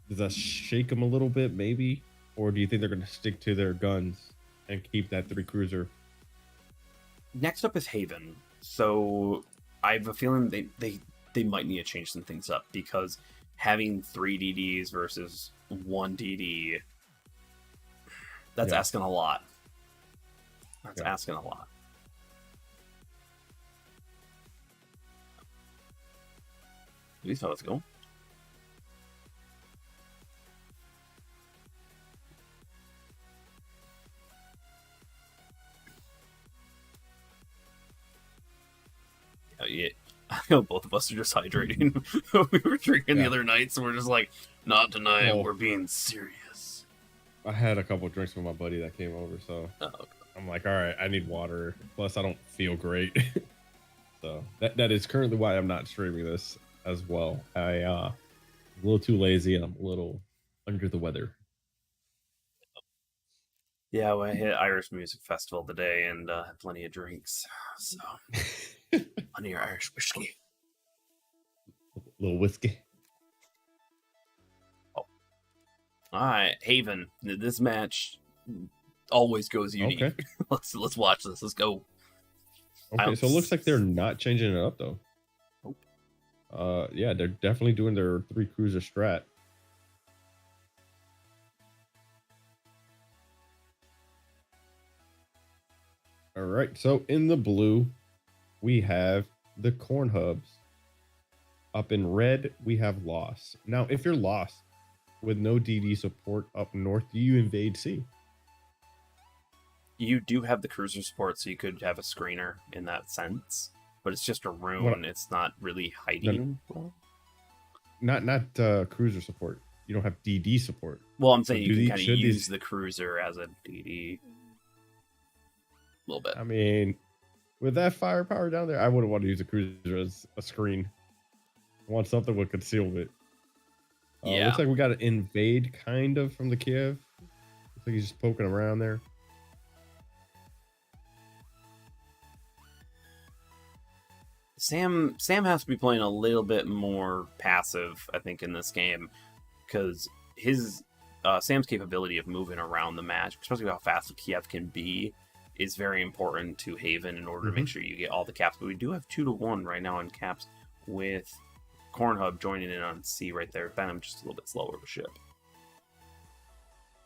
Does that shake them a little bit, maybe? Or do you think they're going to stick to their guns and keep that 3 cruiser? Next up is Haven. So I have a feeling they might need to change some things up, because having 3 DDs versus 1 DD, that's asking a lot. That's asking a lot. These fellas go. Yeah, I know both of us are just hydrating. We were drinking the other night, so we're just like, not tonight. We're being serious. I had a couple drinks with my buddy that came over, so I'm like, all right, I need water. Plus, I don't feel great. So that is currently why I'm not streaming this as well. I'm a little too lazy and I'm a little under the weather. Yeah, well, I hit Irish Music Festival today and had plenty of drinks. So, plenty of Irish whiskey. Little whiskey. Oh. All right, Haven. This match always goes unique. Okay. Let's watch this. Let's go. Okay, so it looks like they're not changing it up though. Nope. Yeah, they're definitely doing their 3 cruiser strat. All right, so in the blue, we have the Corn Hubs. Up in red, we have Lost. Now, if you're Lost with no DD support up north, do you invade C? You do have the cruiser support, so you could have a screener in that sense. But it's just a rune. It's not really hiding. Not cruiser support. You don't have DD support. Well, I'm saying you can kind of use the cruiser as a DD. A little bit. I mean, with that firepower down there, I wouldn't want to use a cruiser as a screen. I want something with concealment. Yeah. Looks like we got an invade kind of from the Kiev. Looks like he's just poking around there. Sam has to be playing a little bit more passive, I think, in this game, because his Sam's capability of moving around the match, especially how fast Kiev can be, is very important to Haven in order to make sure you get all the caps. But we do have 2-1 right now on caps with Corn Hub joining in on C right there. Venom just a little bit slower of a ship.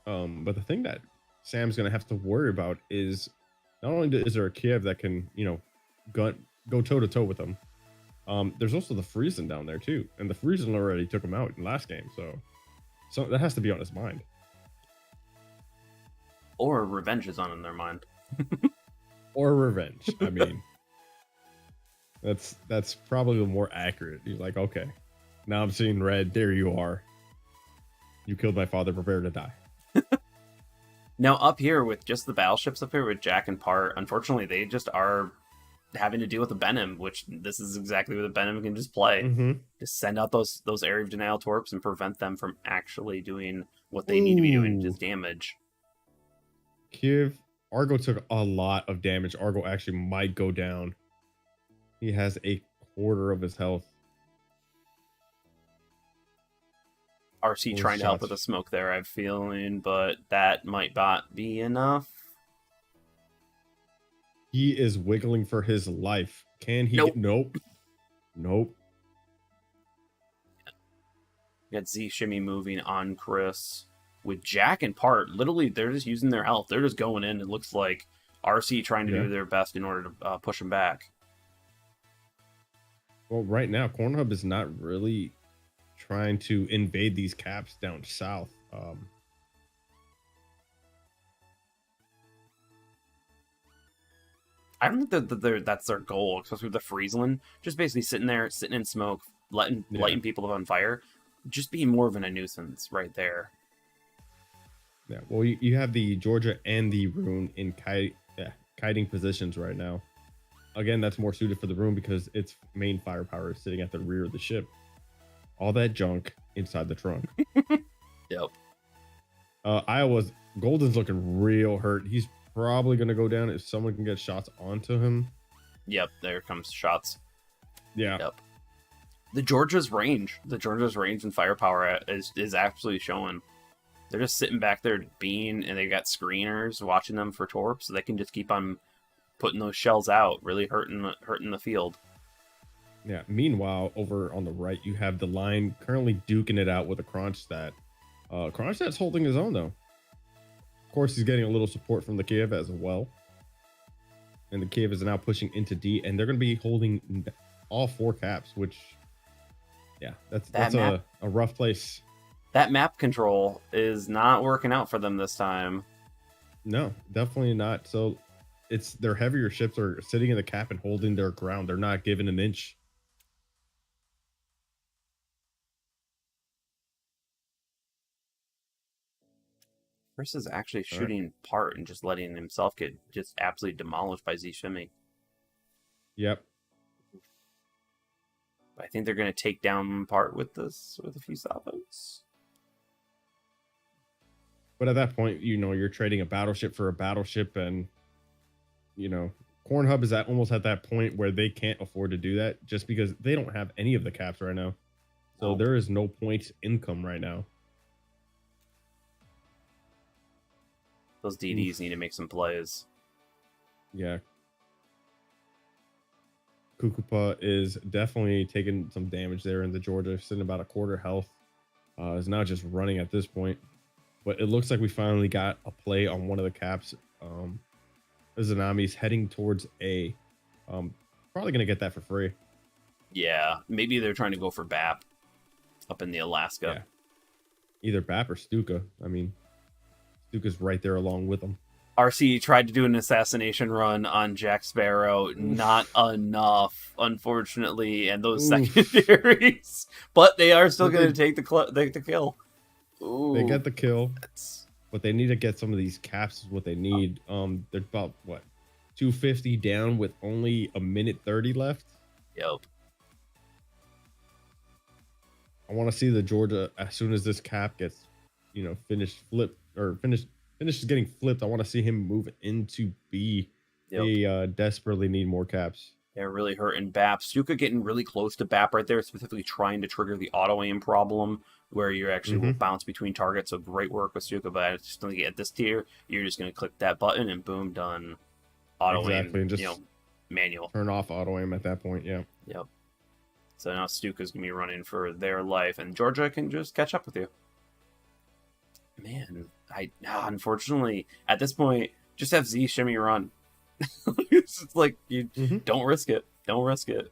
But the thing that Sam's gonna have to worry about is not only is there a Kiev that can, go toe to toe with them. There's also the Friesen down there too, and the Friesen already took him out in last game, so that has to be on his mind. Or revenge is on in their mind. Or revenge. I mean, that's probably the more accurate. He's like, okay, now I'm seeing red. There you are. You killed my father. Prepare to die. Now up here with just the battleships up here with Jack and Part, unfortunately they just are having to deal with the Benham, which this is exactly what the Benham can just play. Mm-hmm. Just send out those area of denial torps and prevent them from actually doing what they need to be doing, just damage. Kiev, Argo took a lot of damage. Argo actually might go down. He has a quarter of his health. RC trying to help with the smoke there, I'm feeling, but that might not be enough. He is wiggling for his life. Can he? Nope. Nope. You got Z Shimmy moving on Chris. With Jack and Part, literally, they're just using their health. They're just going in. It looks like RC trying to do their best in order to push them back. Well, right now, Corn Hub is not really trying to invade these caps down south. I don't think that that's their goal, especially with the Friesland. Just basically sitting in smoke, lighting people on fire. Just being more of a nuisance right there. Yeah, well, you have the Georgia and the Rune in kiting positions right now. Again, that's more suited for the Rune because its main firepower is sitting at the rear of the ship. All that junk inside the trunk. Yep. Iowa's Golden's looking real hurt. He's probably going to go down if someone can get shots onto him. Yep, there comes shots. Yeah. Yep. The Georgia's range and firepower is actually showing. They're just sitting back there being, and they got screeners watching them for torps, so they can just keep on putting those shells out, really hurting the field. Yeah. Meanwhile, over on the right, you have the line currently duking it out with a Kronstadt. Kronstadt's holding his own though. Of course, he's getting a little support from the Kiev as well. And the Kiev is now pushing into D, and they're going to be holding all 4 caps, which, yeah, that's a rough place. That map control is not working out for them this time. No, definitely not. So it's their heavier ships are sitting in the cap and holding their ground. They're not giving an inch. Chris is actually shooting Part and just letting himself get just absolutely demolished by Z Shimmy. Yep. I think they're going to take down Part with a few salvos. But at that point, you're trading a battleship for a battleship, and you know, Cornhub is almost at that point where they can't afford to do that just because they don't have any of the caps right now. So Nope. there is no points income right now. Those DDs need to make some plays. Yeah. Kukupa is definitely taking some damage there in the Georgia, sitting about a quarter health. Is now just running at this point. But it looks like we finally got a play on one of the caps. Izanami's heading towards A. Probably going to get that for free. Yeah, maybe they're trying to go for BAP up in the Alaska. Yeah. Either BAP or Stuka. I mean, Stuka's right there along with them. RC tried to do an assassination run on Jack Sparrow. Not enough, unfortunately, and those secondaries. But they are still going to take the kill. Ooh, they get the kill. But they need to get some of these caps is what they need. They're about, 250 down with only a minute 30 left? Yep. I want to see the Georgia as soon as this cap gets, finishes getting flipped. I want to see him move into B. Yep. They desperately need more caps. They're really hurting BAP. Stuka getting really close to BAP right there, specifically trying to trigger the auto aim problem where you actually will bounce between targets. So great work with Stuka, but I just think at this tier, you're just going to click that button and boom, done. Auto aim, and just manual. Turn off auto aim at that point, yeah. Yep. So now Stuka's going to be running for their life, and Georgia can just catch up with you. Man, unfortunately, at this point, just have Z shimmy run. It's just like, you don't risk it. Don't risk it.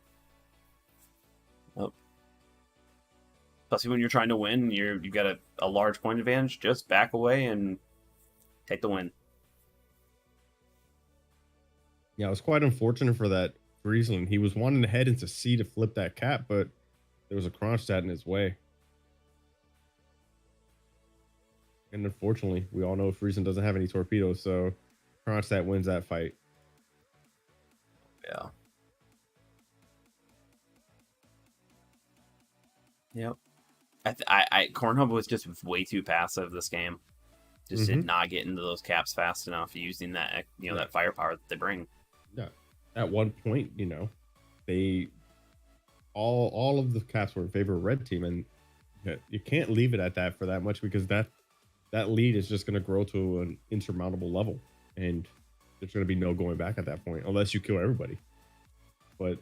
Nope. Especially when you're trying to win, you've got a large point advantage, just back away and take the win. Yeah, it was quite unfortunate for that Friesland. He was wanting to head into C to flip that cap, but there was a Kronstadt in his way. And unfortunately, we all know Friesland doesn't have any torpedoes, so Kronstadt wins that fight. Yeah. Yep. Cornhub was just way too passive this game. Just did not get into those caps fast enough using that that firepower that they bring. Yeah. At one point, they all of the caps were in favor of red team, and you can't leave it at that for that much because that lead is just going to grow to an insurmountable level, and there's going to be no going back at that point unless you kill everybody. But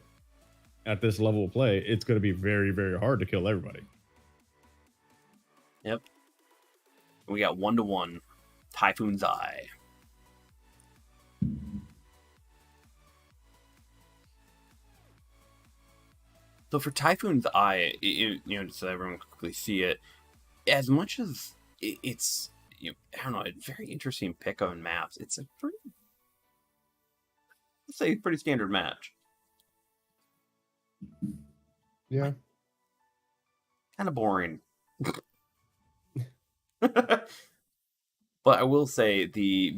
at this level of play, it's going to be very, very hard to kill everybody. Yep. We got 1-1. Typhoon's Eye. So for Typhoon's Eye, just so everyone can quickly see it, as much as it's, I don't know, a very interesting pick on maps, it's a pretty standard match. Yeah. Kind of boring. But I will say the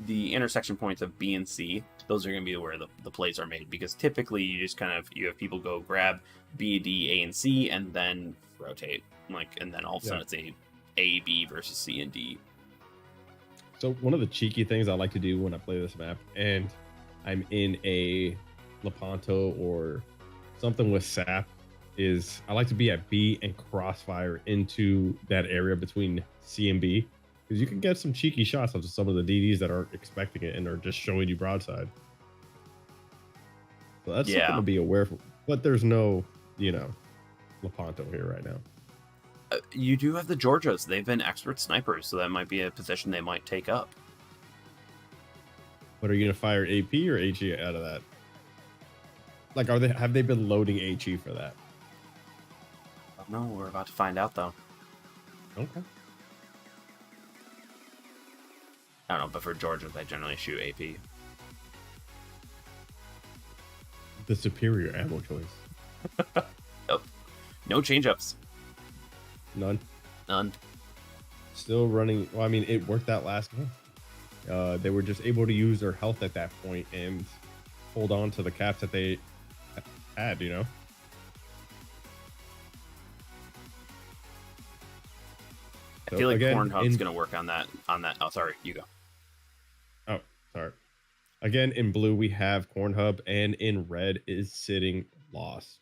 intersection points of B and C, those are going to be where the plays are made, because typically you just you have people go grab B, D, A, and C, and then rotate, and then all of a sudden it's A, B versus C and D. So one of the cheeky things I like to do when I play this map, and I'm in a Lepanto or something with SAP, is I like to be at B and crossfire into that area between C and B, because you can get some cheeky shots of some of the DDs that aren't expecting it and are just showing you broadside. So that's something to be aware of. But there's no, Lepanto here right now. You do have the Georgias. They've been expert snipers, so that might be a position they might take up. But are you going to fire AP or HE out of that? Have they been loading HE for that? No, we're about to find out, though. Okay. I don't know, but for Georgia, they generally shoot AP. The superior ammo choice. Nope. No change-ups. None. None. Still running. Well, I mean, it worked out last game. They were just able to use their health at that point and hold on to the caps that they had, I feel like again, Cornhub's gonna work on that. Oh, sorry, you go. Oh, sorry. Again, in blue we have Cornhub, and in red is sitting Lost.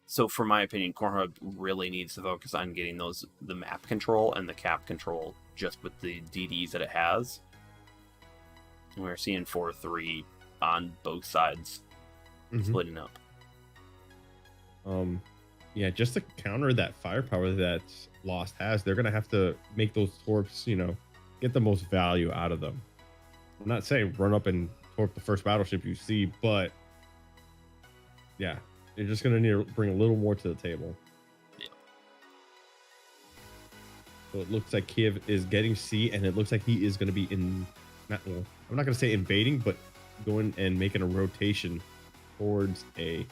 So, for my opinion, Cornhub really needs to focus on getting the map control and the cap control just with the DDs that it has. And we're seeing 4-3 on both sides splitting up. Yeah, just to counter that firepower that Lost has, they're gonna have to make those torps, get the most value out of them. I'm not saying run up and torp the first battleship you see, but yeah, you're just gonna need to bring a little more to the table. Yeah. So it looks like Kiev is getting C, and it looks like he is gonna be I'm not gonna say invading, but going and making a rotation towards A.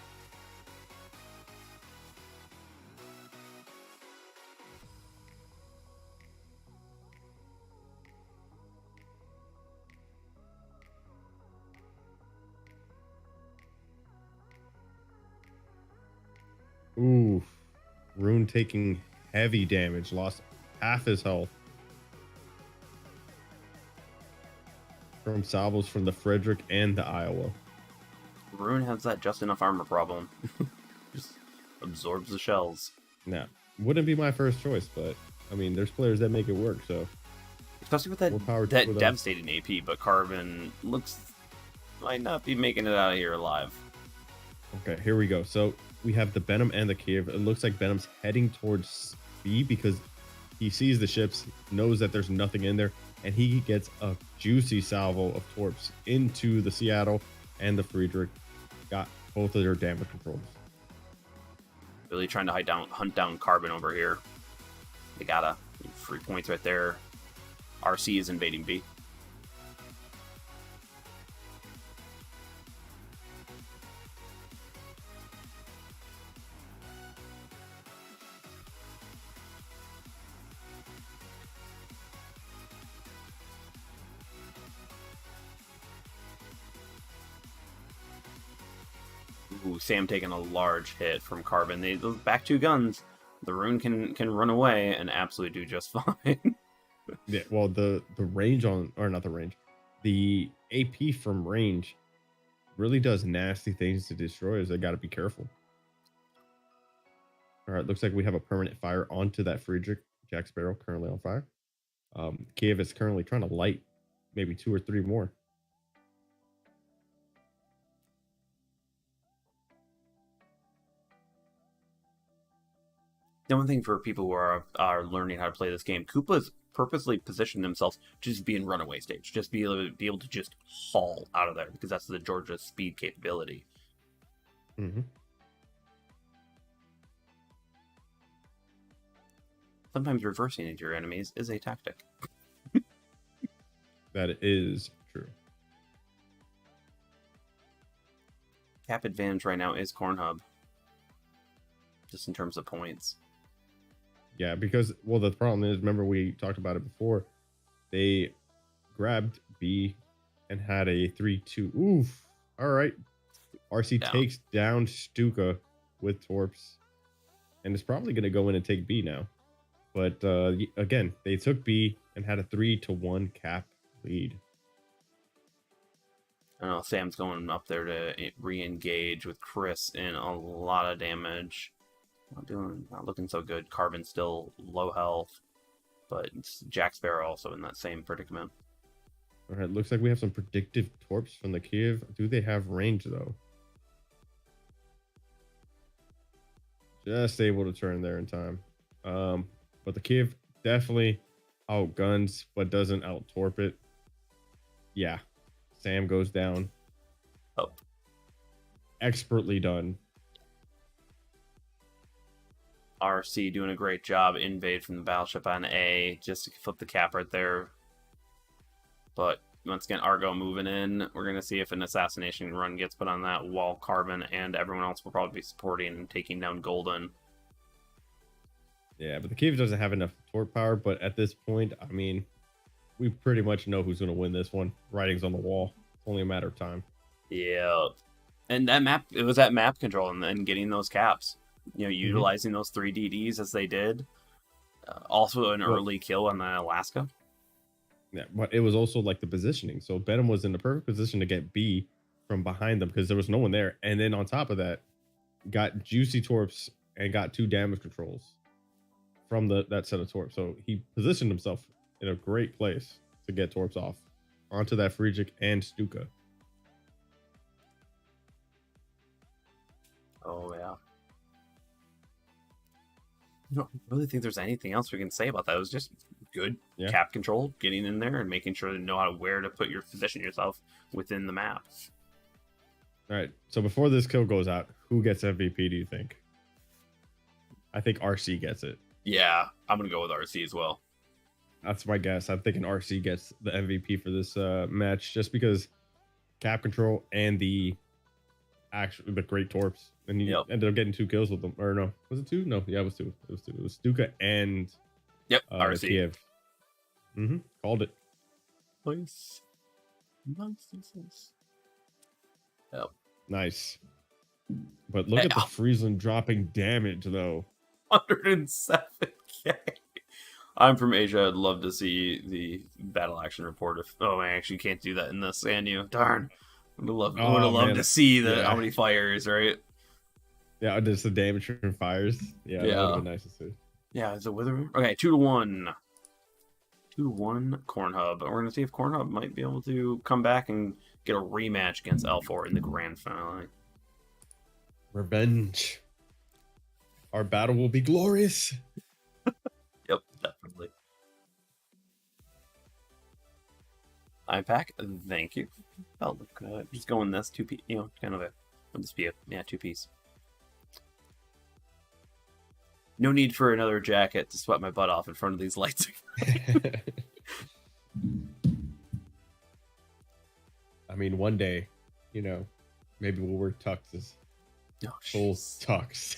Ooh, Rune taking heavy damage, lost half his health from salvos from the Frederick and the Iowa. Rune has that just enough armor problem. Just absorbs the shells. Nah, wouldn't be my first choice, but I mean, there's players that make it work, so. Especially with that devastating AP, but Carbon might not be making it out of here alive. Okay, here we go. So we have the Benham and the Kiev. It looks like Benham's heading towards B because he sees the ships, knows that there's nothing in there, and he gets a juicy salvo of torps into the Seattle and the Friedrich. Got both of their damage controls. Really trying to hunt down Carbon over here. They got 3 points right there. RC is invading B. Ooh, Sam taking a large hit from Carbon. Those back two guns, the Rune can run away and absolutely do just fine. Yeah, well, the range not the range, the AP from range really does nasty things to destroyers. I got to be careful. All right, looks like we have a permanent fire onto that Friedrich. Jack Sparrow currently on fire. Kiev is currently trying to light maybe 2 or 3 more. The one thing for people who are learning how to play this game, Koopa's purposely positioned themselves to just be in runaway stage, just be able to just haul out of there because that's the Georgia speed capability. Mm-hmm. Sometimes reversing into your enemies is a tactic. That is true. Cap advantage right now is Cornhub, just in terms of points. Yeah, because, well, the problem is, remember we talked about it before, they grabbed B and had a 3-2. Oof. All right. RC takes down Stuka with torps and is probably going to go in and take B now. But again, they took B and had a 3-1 cap lead. I don't know, Sam's going up there to re-engage with Chris in a lot of damage. Not looking so good. Carbon still low health, but it's Jack Sparrow also in that same predicament. All right, looks like we have some predictive torps from the Kiev. Do they have range though? Just able to turn there in time. But the Kiev definitely outguns, but doesn't out torp it. Yeah, Sam goes down. Oh, expertly done. RC doing a great job. Invade from the battleship on A, just to flip the cap right there. But once again, Argo moving in. We're going to see if an assassination run gets put on that wall. Carbon and everyone else will probably be supporting and taking down Golden. Yeah, but the Kiev doesn't have enough torp power. But at this point, I mean, we pretty much know who's going to win this one. Writing's on the wall. It's only a matter of time. Yeah. And that map, it was that map control and then getting those caps. utilizing those 3 DDs as they did. Also, an Well, early kill on the Alaska. yeah, but it was also like the positioning. So Benham was in the perfect position to get B from behind them because there was no one there. And then on top of that, got juicy torps and got 2 damage controls from that set of torps. So he positioned himself in a great place to get torps off onto that Friedrich and Stuka. Oh yeah. I don't really think there's anything else we can say about that. It was just good cap control, getting in there and making sure to know where to put position yourself within the map. All right. So before this kill goes out, who gets MVP, do you think? I think RC gets it. Yeah, I'm going to go with RC as well. That's my guess. I'm thinking RC gets the MVP for this match just because cap control and the great torps. And he ended up getting 2 kills with them. Or no, was it 2? No, yeah, it was 2. It was 2. It was Stuka and RC. Kiev. Called it. Nice. Yep. Nice. But look at the Friesland dropping damage though. 107k. I'm from Asia. I'd love to see the battle action report. I actually can't do that in this, can you? Darn. I would have loved to see how many fires, right? Yeah, just the damage from fires. Yeah, that would have been nice to see. Yeah, is it Wither? Okay, 2-1. 2-1 Cornhub. We're gonna see if Cornhub might be able to come back and get a rematch against L4 in the grand finale. Revenge. Our battle will be glorious. Yep, definitely. iPack, thank you. Oh, look, just going this 2-piece, kind of would this be a 2-piece? No need for another jacket to sweat my butt off in front of these lights. I mean, one day, maybe we'll wear tuxes. Full tux.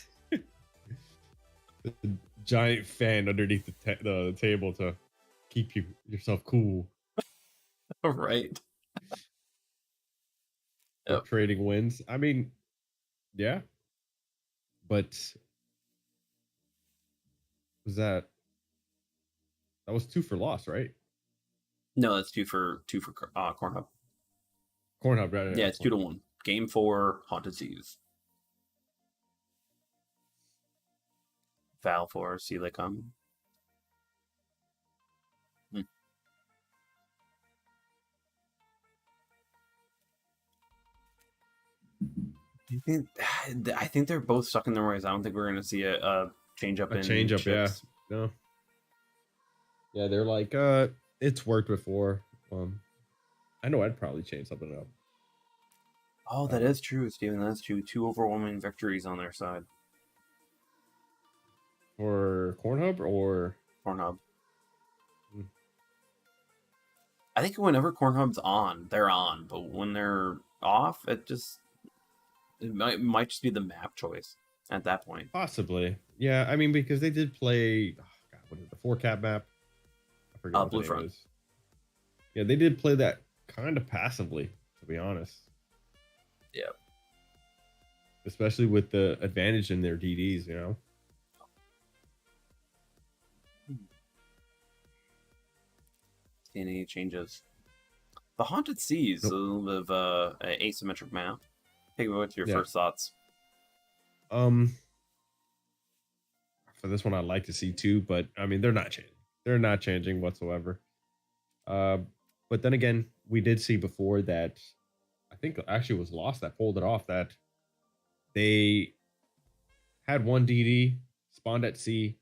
The giant fan underneath the table to keep yourself cool. All right. Trading wins. I mean, yeah. But that was 2 for loss, right? No, that's 2 for Cornhub. Cornhub, right? Yeah, it's 2-1. Game 4, Haunted Seas. Val for Silicon. I think they're both stuck in their ways. I don't think we're going to see a change up. Yeah. No. Yeah, they're like, it's worked before. I know I'd probably change something up. Oh, that is true, Steven. That's true. 2 overwhelming victories on their side. For Cornhub or Cornhub? I think whenever Cornhub's on, they're on. But when they're off, it might just be the map choice at that point. Possibly. Yeah, I mean, because they did play, what is it, the 4-cap map? I forgot what Blue it Front. was. Yeah, they did play that kind of passively, to be honest. Yeah. Especially with the advantage in their DDs, Any changes? The Haunted Seas, a little bit of an asymmetric map. Hey, what's your first thoughts? For this one, I'd like to see 2, but I mean, they're not changing. They're not changing whatsoever. But then again, we did see before that, I think actually was Lost that pulled it off, that they had 1 DD spawned at C,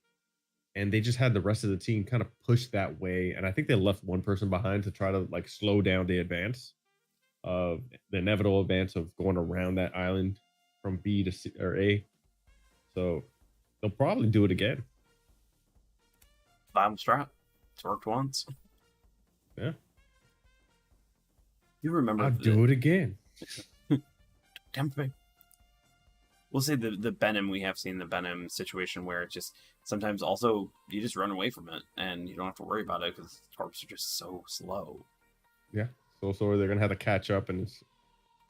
and they just had the rest of the team kind of push that way. And I think they left 1 person behind to try to slow down the advance of the inevitable advance of going around that island from B to C or A. So they'll probably do it again. Bible strat. It's worked once. Yeah. You remember? I'll do it again. Tempting. We'll say the Benham, we have seen the Benham situation where it just sometimes also you just run away from it and you don't have to worry about it because torps are just so slow. Yeah. So they're gonna have to catch up, and it's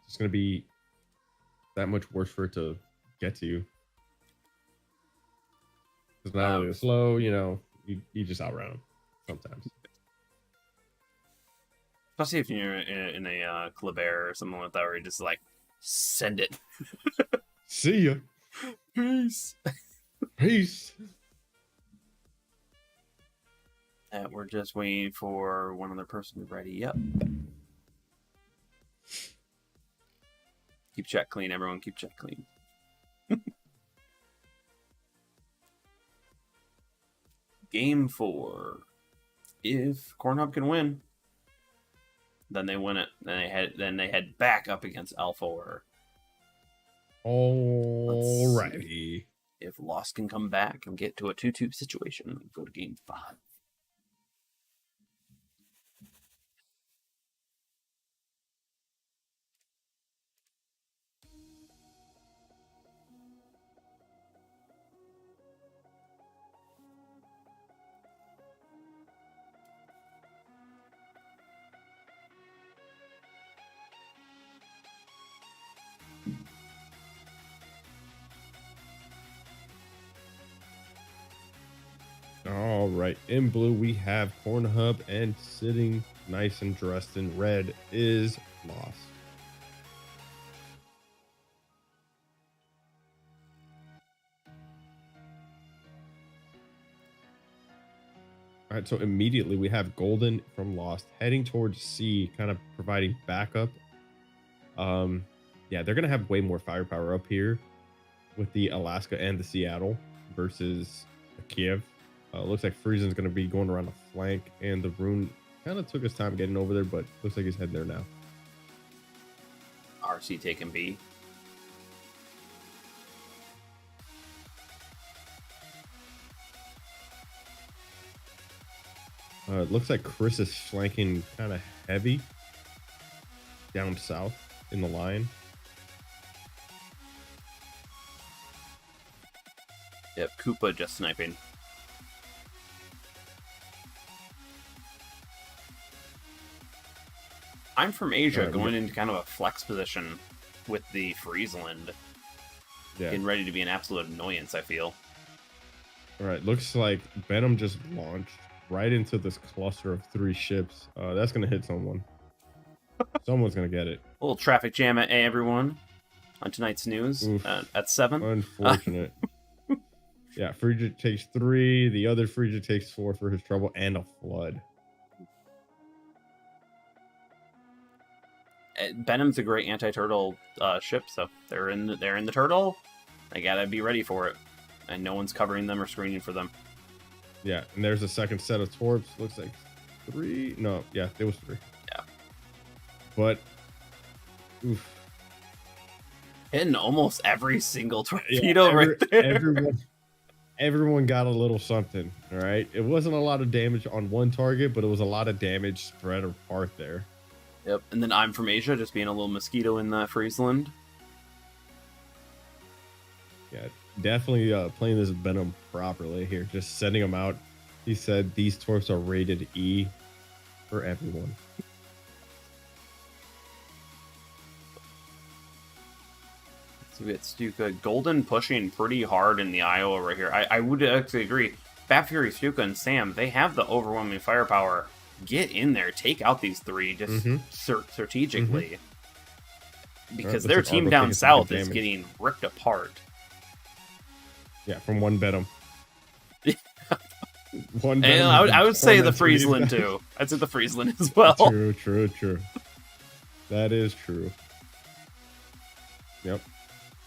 just gonna be that much worse for it to get to you. It's not really slow, you know. You just outrun him sometimes. Especially if you're in a Kleber or something like that, where you just like send it. See ya. Peace. Peace. We're just waiting for one other person to ready up. Keep chat clean, everyone. Keep chat clean. Game 4. If Cornhub can win, then they win it. Then they head back up against L4. Alrighty. If Lost can come back and get to a 2-2 situation, go to game 5. All right. In blue, we have Cornhub, and sitting nice and dressed in red is Lost. All right, so immediately we have Golden from Lost heading towards C, kind of providing backup. Yeah, they're gonna have way more firepower up here with the Alaska and the Seattle versus Kiev. Looks like Friesen's gonna be going around the flank, and the Rune kind of took his time getting over there, but looks like he's heading there now. RC taking B. It looks like Chris is flanking kind of heavy down south in the line. Yep, Koopa just sniping. I'm from Asia, going into kind of a flex position with the Friesland. Yeah. Getting ready to be an absolute annoyance, I feel. All right, looks like Venom just launched right into this cluster of 3 ships. That's going to hit someone. Someone's going to get it. A little traffic jam at everyone on tonight's news at 7. Unfortunate. Yeah, Frigid takes 3. The other Frigid takes 4 for his trouble, and a flood. Venom's a great anti-turtle ship, so they're in the turtle. They gotta be ready for it, and no one's covering them or screening for them. Yeah, and there's a second set of torps. Looks like 3. No, yeah, it was 3. Yeah, but oof. Hitting almost every single torpedo right there. Everyone got a little something. All right, it wasn't a lot of damage on one target, but it was a lot of damage spread apart there. Yep, and then I'm from Asia, just being a little mosquito in Friesland. Yeah, definitely playing this Venom properly here, just sending them out. He said these torps are rated E for everyone. So we get Stuka. Golden pushing pretty hard in the Iowa right here. I would actually agree. Bat Fury, Stuka, and Sam, they have the overwhelming firepower. Get in there, take out these 3 just strategically. Because their team down south is getting ripped apart. Yeah, from one Venom. One Venom. I would say the Friesland too. I'd say the Friesland as well. True. That is true. Yep.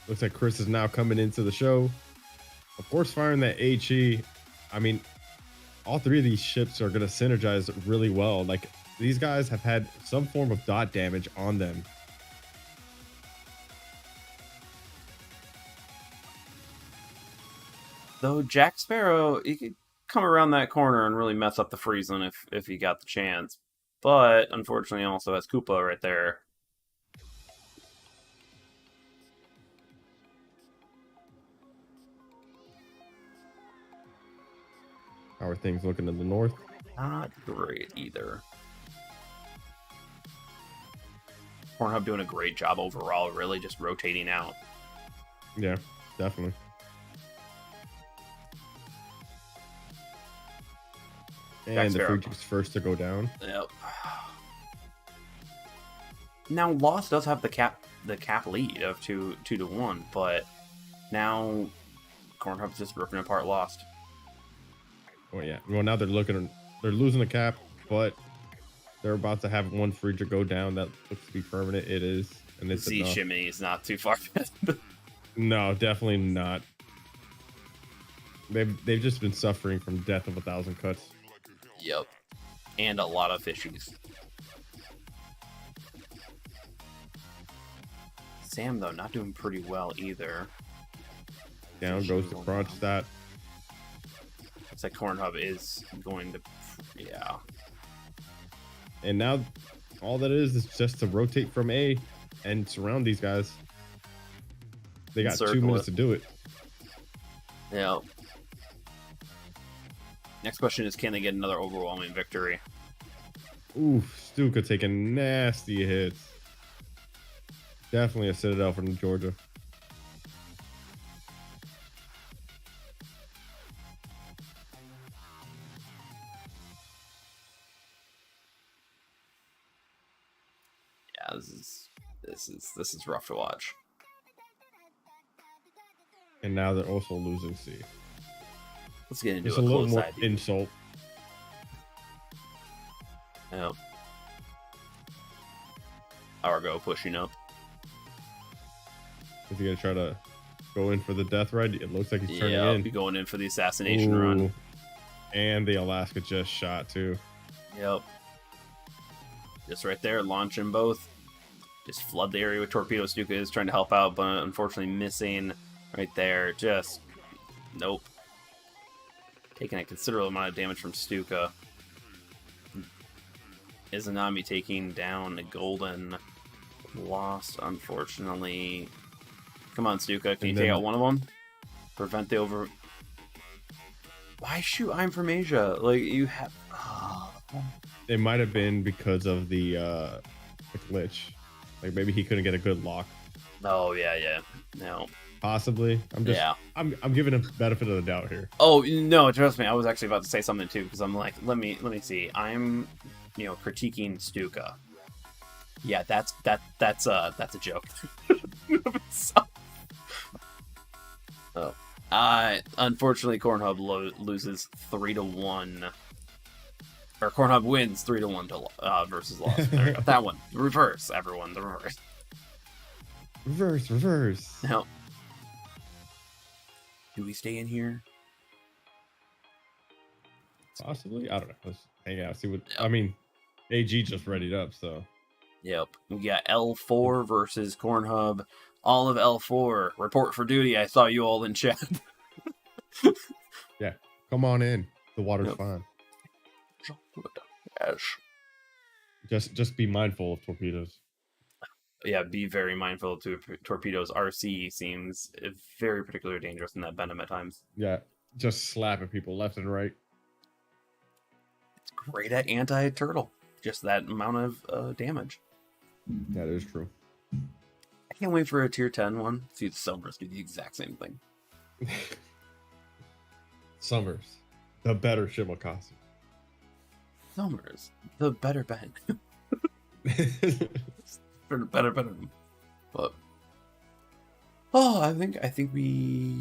Looks like Chris is now coming into the show. Of course, firing that HE. I mean, all 3 of these ships are going to synergize really well. Like, these guys have had some form of dot damage on them. Though Jack Sparrow, he could come around that corner and really mess up the Friesland if he got the chance. But, unfortunately, also has Koopa right there. How are things looking in the north? Not great either. Pornhub doing a great job overall, really just rotating out. Yeah, definitely. And the Frigic's first to go down. Yep. Now Lost does have the cap lead of 2-1, but now Cornhub's just ripping apart Lost. Oh yeah. Well, now they're losing the cap, but they're about to have one Frigic go down that looks to be permanent. It is, and it's Z Shimmy is not too far. No, definitely not. They've just been suffering from death of 1,000 cuts. Yep, and a lot of fishies. Sam though not doing pretty well either. Down goes the crunch stat. It's like Cornhub is going to, yeah. And now all that is just to rotate from A and surround these guys. They got 2 minutes to do it. Yeah. Next question is, can they get another overwhelming victory? Oof, Stuka taking nasty hits. Definitely a Citadel from Georgia. Yeah, this is rough to watch. And now they're also losing C. Let's get into a little more insult. Yep. Argo pushing up. Is he gonna try to go in for the death ride? It looks like he's turning in. Be going in for the assassination run. And the Alaska just shot too. Yep. Just right there, launching both. Just flood the area with torpedoes. Stuka is trying to help out, but unfortunately missing right there. Just nope. Taking a considerable amount of damage from Stuka. Izanami taking down the Golden. Lost, unfortunately. Come on, Stuka. Can you take out one of them? Prevent the over... Why shoot I'm from Asia? Like, you have... It might have been because of the glitch. Like, maybe he couldn't get a good lock. Oh, yeah. No. Possibly. I'm giving him benefit of the doubt here. Oh, no, trust me. I was actually about to say something, too, because I'm like, let me see. I'm, critiquing Stuka. Yeah, that's a joke. Oh. Unfortunately, Cornhub loses 3-1. Or Cornhub wins 3-1 versus Lost. There we go. That one. The reverse, everyone. The reverse. Reverse. No. Do we stay in here? Possibly. I don't know. Let's hang out. See what. Yep. I mean, AG just readied up, so. Yep. We got L4 versus Cornhub. All of L4. Report for duty. I saw you all in chat. Yeah. Come on in. The water's fine. Just be mindful of torpedoes. Yeah, be very mindful of torpedoes. RC seems very particularly dangerous in that Venom at times. Yeah, just slapping people left and right. It's great at anti-turtle. Just that amount of damage. That is true. I can't wait for a tier 10 one. See the Summers do the exact same thing. Summers, the better Shimokazu. Summers, the better Ben. better. But I think we.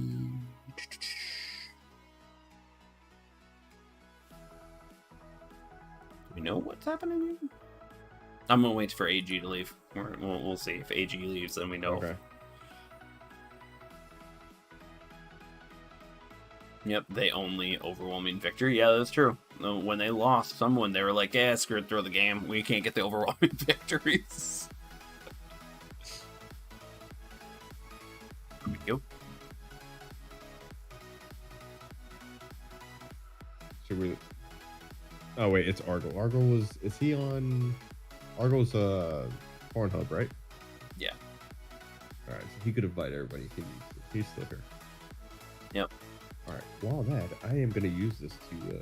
Do we know what's happening? I'm gonna wait for AG to leave. We'll see if AG leaves, then we know. Okay. Yep, they only overwhelming victory. Yeah, that's true. When they lost someone, they were like, "Yeah, screw it, throw the game. We can't get the overwhelming victories." Here we go. Should we? Oh wait, it's Argo. Is he on? Argo's Pornhub, right? Yeah. All right, so he could invite everybody. He can use this. He's still here. Yep. All right. While that, I am going to use this to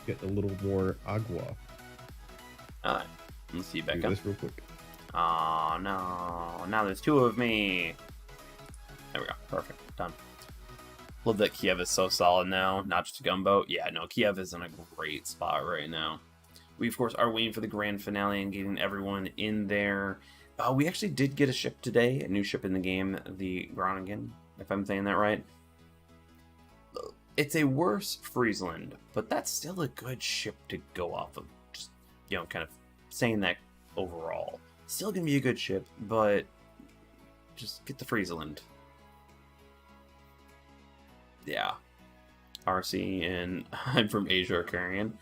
get a little more agua. All right. Let's see you back do up. This real quick. Oh no! Now there's two of me. There we go. Perfect. Done. Love that Kiev is so solid now, not just a gunboat. Yeah, no, Kiev is in a great spot right now. We, of course, are waiting for the grand finale and getting everyone in there. We actually did get a ship today, a new ship in the game, the Groningen, if I'm saying that right. It's a worse Friesland, but that's still a good ship to go off of. Just, kind of saying that overall. Still gonna be a good ship, but just get the Friesland. Yeah. RC and I'm from Asia Carrion.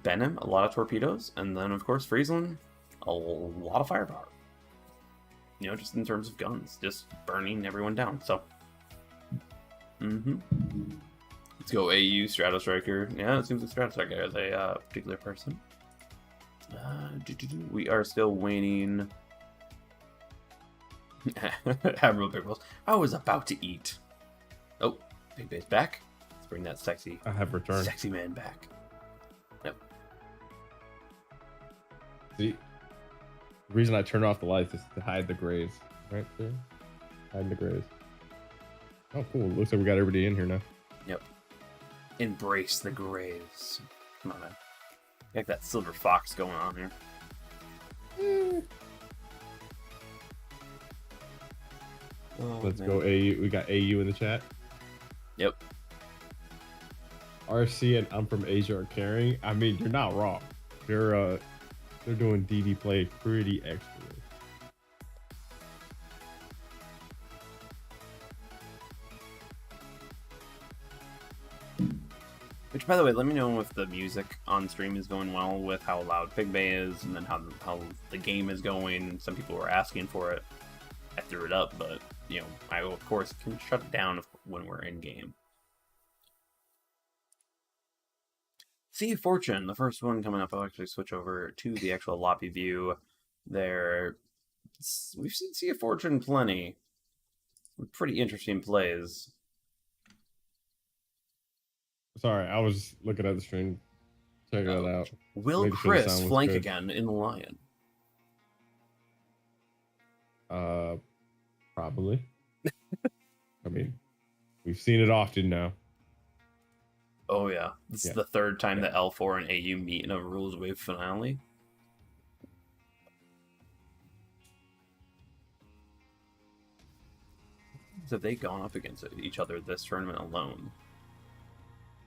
Benham, a lot of torpedoes, and then of course Friesland, a lot of firepower. Just in terms of guns, just burning everyone down. So, let's go AU Stratostriker. Yeah, it seems like Stratostriker is a particular person. We are still waiting. Admiral Big Balls. I was about to eat. Oh, Big Base back. Let's bring that sexy. I have returned. Sexy man back. Yep. See, the reason I turned off the lights is to hide the grays. Right there, hide the grays. Oh, cool. Looks like we got everybody in here now. Yep. Embrace the grays. Come on, man. Got that silver fox going on here. Let's go AU. We got AU in the chat. Yep. RC and I'm from Asia are carrying. I mean, you're not wrong. They're doing DD play pretty excellent. Which, by the way, let me know if the music on stream is going well with how loud Pig Bay is, and then how the game is going. Some people were asking for it. I threw it up, but I of course can shut it down when we're in game. Sea of Fortune, the first one coming up. I'll actually switch over to the actual lobby view. There, we've seen Sea of Fortune plenty. Pretty interesting plays. Sorry, I was looking at the stream. Check that out. Will Make sure the Chris sound was flank good. again in the Lion? Probably. I mean, we've seen it often now. Oh yeah, this Yeah. is the third time that L4 and AU meet in a Rules Wave finale. Have they gone up against each other this tournament alone?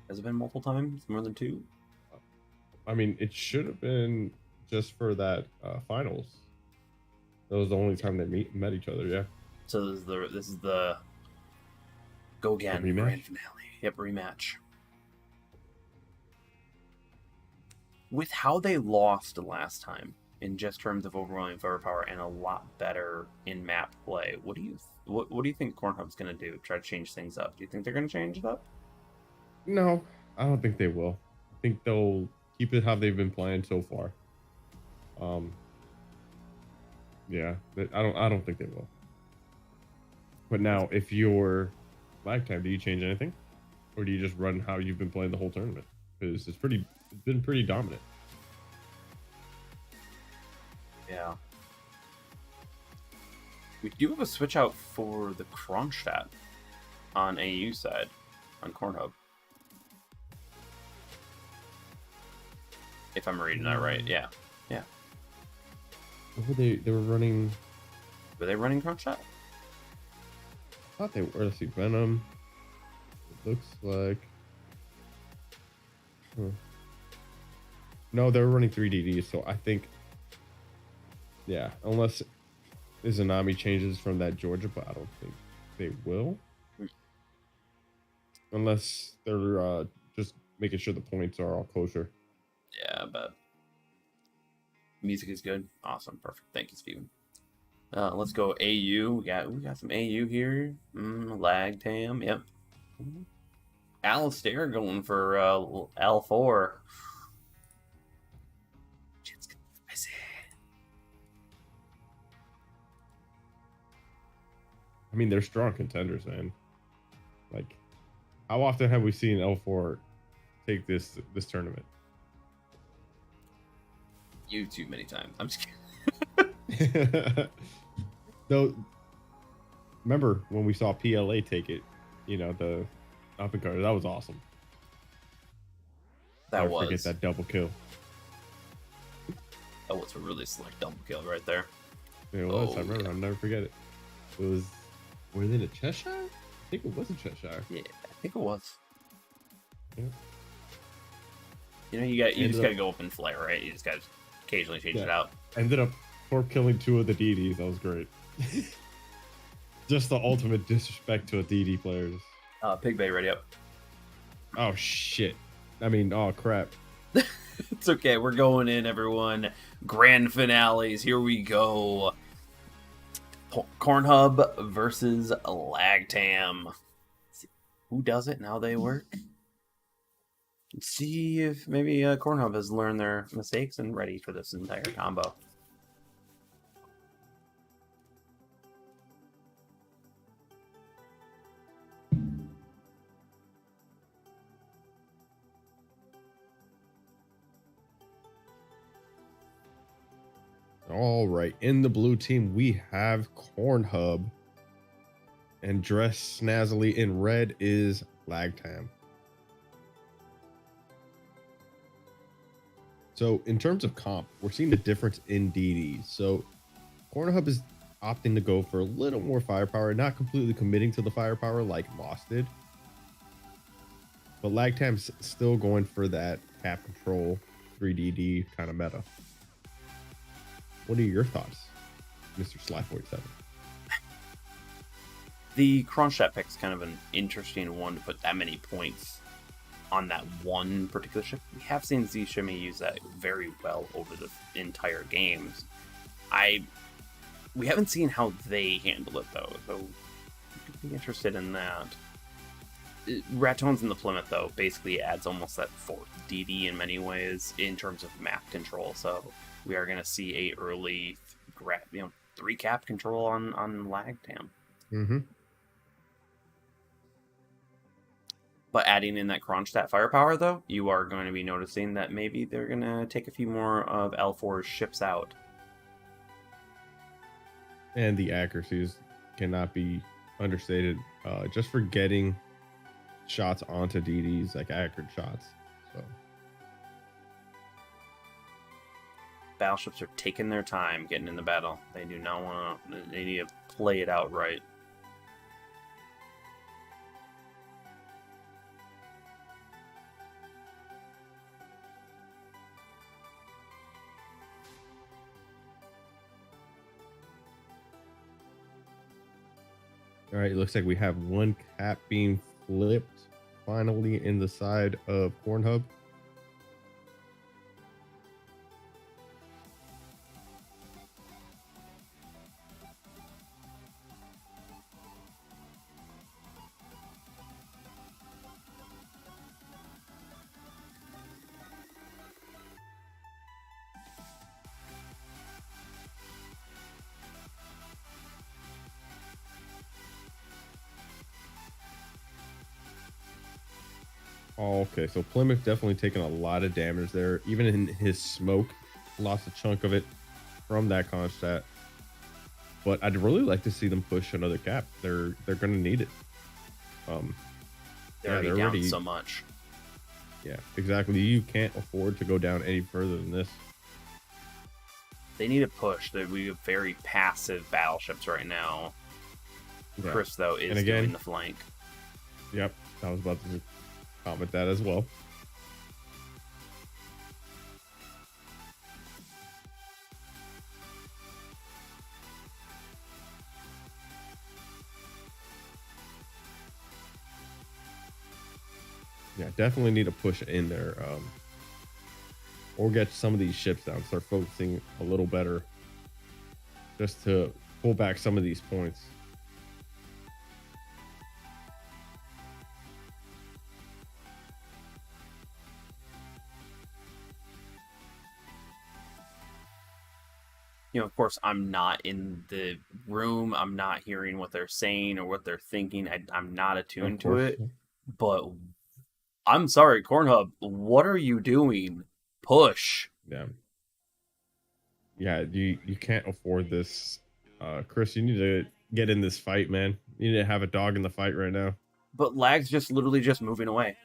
Has it been multiple times? More than two? I mean, it should have been just for that finals. That was the only time they met each other. Yeah. So this is the go again The rematch? grand finale. Yep, rematch. With how they lost last time, in just terms of overwhelming firepower and a lot better in map play, what do you think Cornhub's going to do? Try to change things up? Do you think they're going to change it up? No, I don't think they will. I think they'll keep it how they've been playing so far. Yeah, I don't think they will. But now, if you're lag time, do you change anything, or do you just run how you've been playing the whole tournament? Because it's been pretty dominant. Yeah. We do have a switch out for the Kronstadt on AU side on Cornhub. If I'm reading that right, yeah. Yeah. What were they were running? Were they running Kronstadt? I thought they were. Let's see, Venom. It looks like. No, they were running 3DD, so I think. Yeah, unless Izanami changes from that Georgia, but I don't think they will. Unless they're just making sure the points are all kosher. Yeah, but music is good. Awesome, perfect. Thank you, Steven. Let's go AU. We got some AU here. Lag Tam. Yep. Alistair going for L4. Shit's gonna be spicy. I mean, they're strong contenders, man. Like, how often have we seen L4 take this tournament? You too many times. I'm just kidding. Though, remember when we saw PLA take it? You know, the Up and Carter, that was awesome. That Never was forget that double kill. that was a really slick double kill right there. It was. Oh, I remember. yeah. I'll never forget it. It was. Were they in Cheshire? I think it was in Cheshire. Yeah, I think it was. Yeah. You know, you Ended just up- gotta go up and flare, right? You just gotta occasionally change it Yeah. out. Ended up torp killing 2 of the DDs. That was great. Just the ultimate disrespect to a DD player. Pig Bay, ready up. Oh shit. I mean, oh crap. It's okay, we're going in, everyone. Grand finales, here we go. Cornhub versus Lagtam. Who does it and how they work? Let's see if maybe Cornhub has learned their mistakes and ready for this entire combo. All right. In the blue team, we have Cornhub. And dressed snazzily in red is Lagtam. So in terms of comp, we're seeing a difference in DD. So Cornhub is opting to go for a little more firepower, not completely committing to the firepower like Lost did. But Lagtam's still going for that cap control 3DD kind of meta. What are your thoughts, Mr. Sly47? The Kronstadt pick is kind of an interesting one to put that many points on that one particular ship. We have seen Z Shimmy use that very well over the entire games. We haven't seen how they handle it though, so I could be interested in that. Ratones in the Plymouth though basically adds almost that fourth DD in many ways in terms of map control. So we are going to see a early 3 cap control on Lagtam. Mm-hmm. But adding in that Kronstadt firepower, though, you are going to be noticing that maybe they're going to take a few more of L4's ships out. And the accuracies cannot be understated. Just for getting shots onto DDs, like accurate shots. So Battleships are taking their time getting in the battle. They do not want to. They need to play it out right. all right, it looks like we have one cap being flipped finally in the side of Cornhub. Oh, okay, so Plymouth definitely taking a lot of damage there. Even in his smoke, lost a chunk of it from that Kronstadt. But I'd really like to see them push another cap. They're going to need it. They're already down so much. Yeah, exactly. You can't afford to go down any further than this. They need a push. We have very passive battleships right now. Yeah. Chris, though, is doing the flank. Yep, I was about to comment that as well. Yeah, definitely need to push in there, or get some of these ships down. Start focusing a little better, just to pull back some of these points. You know, of course, I'm not in the room. I'm not hearing what they're saying or what they're thinking. I'm not attuned to it. But I'm sorry, Cornhub. What are you doing? Push. Yeah. Yeah, you can't afford this. Chris, you need to get in this fight, man. You need to have a dog in the fight right now. But Lag's just literally just moving away.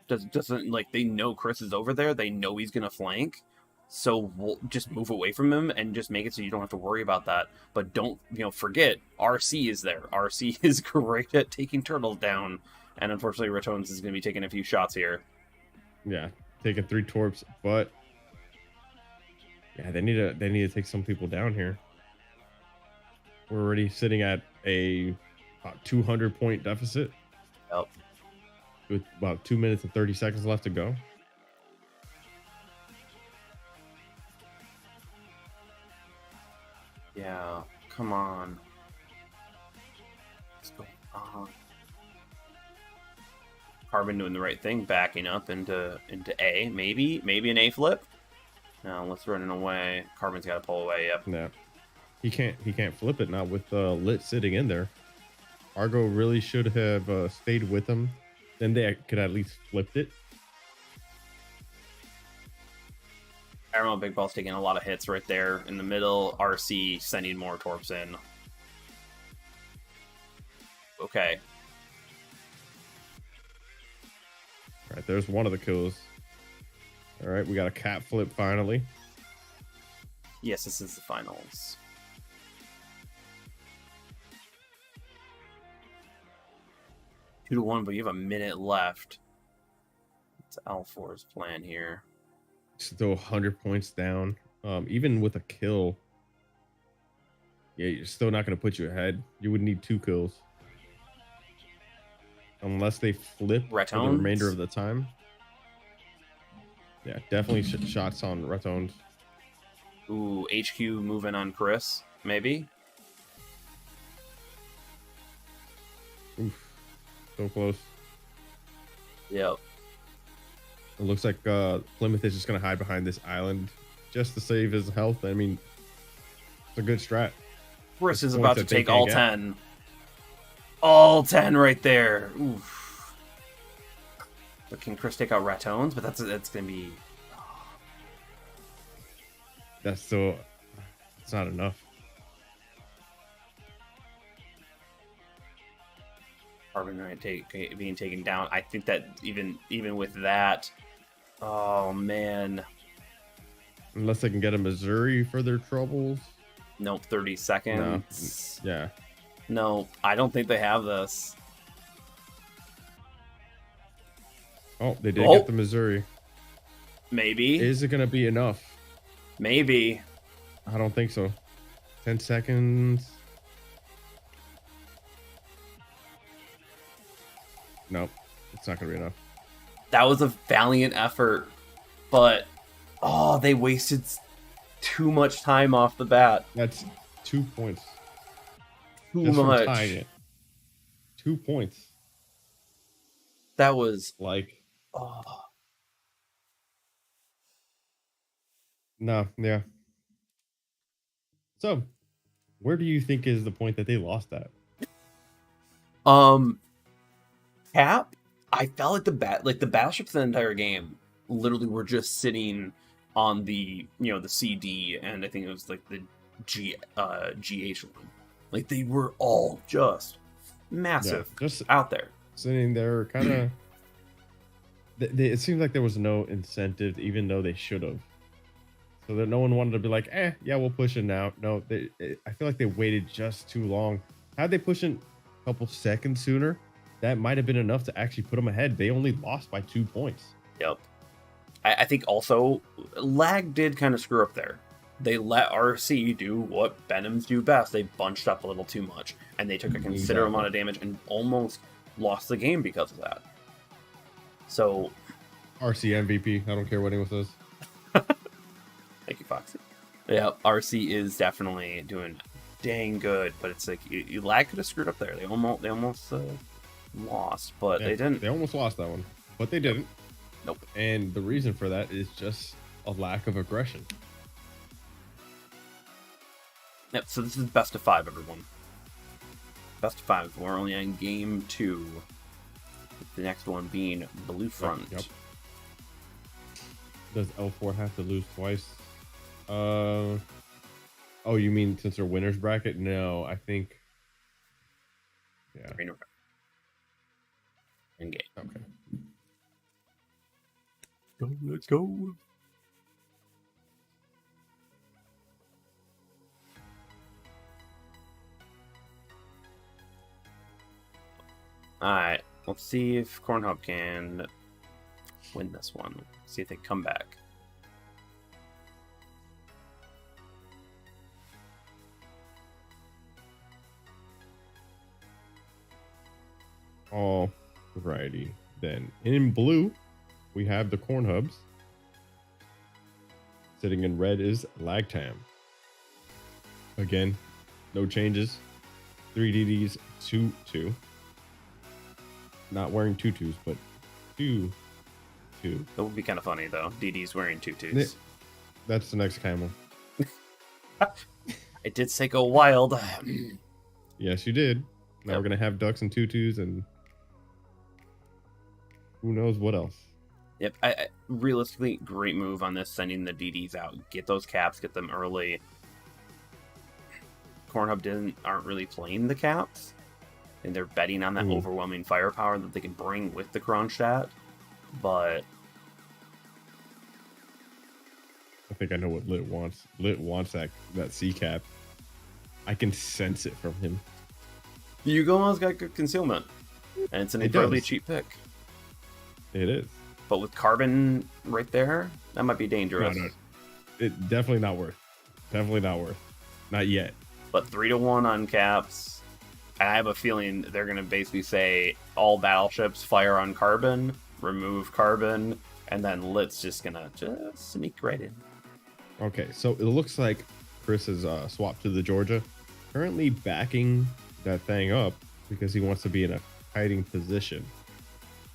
Doesn't like they know Chris is over there. They know he's gonna flank, so we'll just move away from him and just make it so you don't have to worry about that. But don't forget RC is there. RC is great at taking turtles down, and unfortunately Ratones is gonna be taking a few shots here. Yeah, taking 3 torps, but yeah, they need to take some people down here. We're already sitting at a about 200-point deficit. Yep. With about 2 minutes and 30 seconds left to go. Yeah, come on. What's going on? Carbon doing the right thing, backing up into A. Maybe an A flip. No, let's running away. Carbon's got to pull away. Yep. Yeah, he can't flip it now with Lit sitting in there. Argo really should have stayed with him. Then they could at least flipped it. Paramount Big Ball's taking a lot of hits right there in the middle. RC sending more torps in. Okay. All right, there's one of the kills. All right, we got a cat flip finally. Yes, this is the finals. Two to one, but you have a minute left. It's L4's plan here. Still 100 points down. Even with a kill, yeah, you're still not going to put you ahead. You would need 2 kills. Unless they flip for the remainder of the time. Yeah, definitely shots on Ratones. Ooh, HQ moving on Chris, maybe? Oof. So close. Yep. It looks like Plymouth is just going to hide behind this island just to save his health. I mean, it's a good strat. Chris is about to take all 10. All 10 right there. Oof. But can Chris take out Ratones? But that's going to be... That's still... It's not enough. Carbon right being taken down. I think that even with that... Oh, man. Unless they can get a Missouri for their troubles. Nope, 30 seconds. No. Yeah. No, I don't think they have this. Oh, they did get the Missouri. Maybe. Is it going to be enough? Maybe. I don't think so. 10 seconds. Nope. It's not going to be enough. That was a valiant effort, but they wasted too much time off the bat. That's 2 points. Too much. 2 points. That was like... Oh. No, yeah. So, where do you think is the point that they lost at? Cap, I felt like the battleships the entire game literally were just sitting on the the CD, and I think it was like the GH one. Like they were all just massive, just out there, sitting there, kind of. It seems like there was no incentive, even though they should have. So that no one wanted to be like, yeah, we'll push it now. No, I feel like they waited just too long. Had they pushed it a couple seconds sooner, that might have been enough to actually put them ahead. They only lost by 2 points. Yep. I think also Lag did kind of screw up there. They let RC do what Benims do best. They bunched up a little too much, and they took a considerable amount of damage and almost lost the game because of that. So, RC MVP. I don't care what anyone says. Thank you, Foxy. Yeah, RC is definitely doing dang good, but it's like Lag could have screwed up there. They almost lost, but they didn't. They almost lost that one, but they didn't. Nope. And the reason for that is just a lack of aggression. Yep. So this is best of 5, everyone. Best of 5. We're only on game 2. The next one being Blue Front. Yep. Does L4 have to lose twice? Oh, you mean since they're winners bracket? No, I think. Yeah. In game. Okay. Let's go. Alright, let's see if Cornhub can win this one. See if they come back. All righty then. In blue, we have the Corn Hubs. Sitting in red is Lagtam. Again, no changes. 3 DDs, 2-2. Not wearing tutus, but 2-2. That would be kind of funny, though. DD's wearing tutus. That's the next camel. I did say go wild. Yes, you did. Now Yep. we're going to have ducks and tutus and who knows what else. Yep, I realistically, great move on this, sending the DDs out. Get those caps, get them early. Cornhub aren't really playing the caps, and they're betting on that overwhelming firepower that they can bring with the Kronstadt. But I think I know what Lit wants. Lit wants that C cap. I can sense it from him. Yugoma's got good concealment, and it's an It incredibly does. cheap pick. It is. But with Carbon right there, that might be dangerous. No. It definitely not worth. Definitely not worth. Not yet. But 3-1 on caps. I have a feeling they're going to basically say all battleships fire on Carbon, remove Carbon, and then Lit's just going to just sneak right in. Okay, so it looks like Chris has swapped to the Georgia. Currently backing that thing up because he wants to be in a hiding position.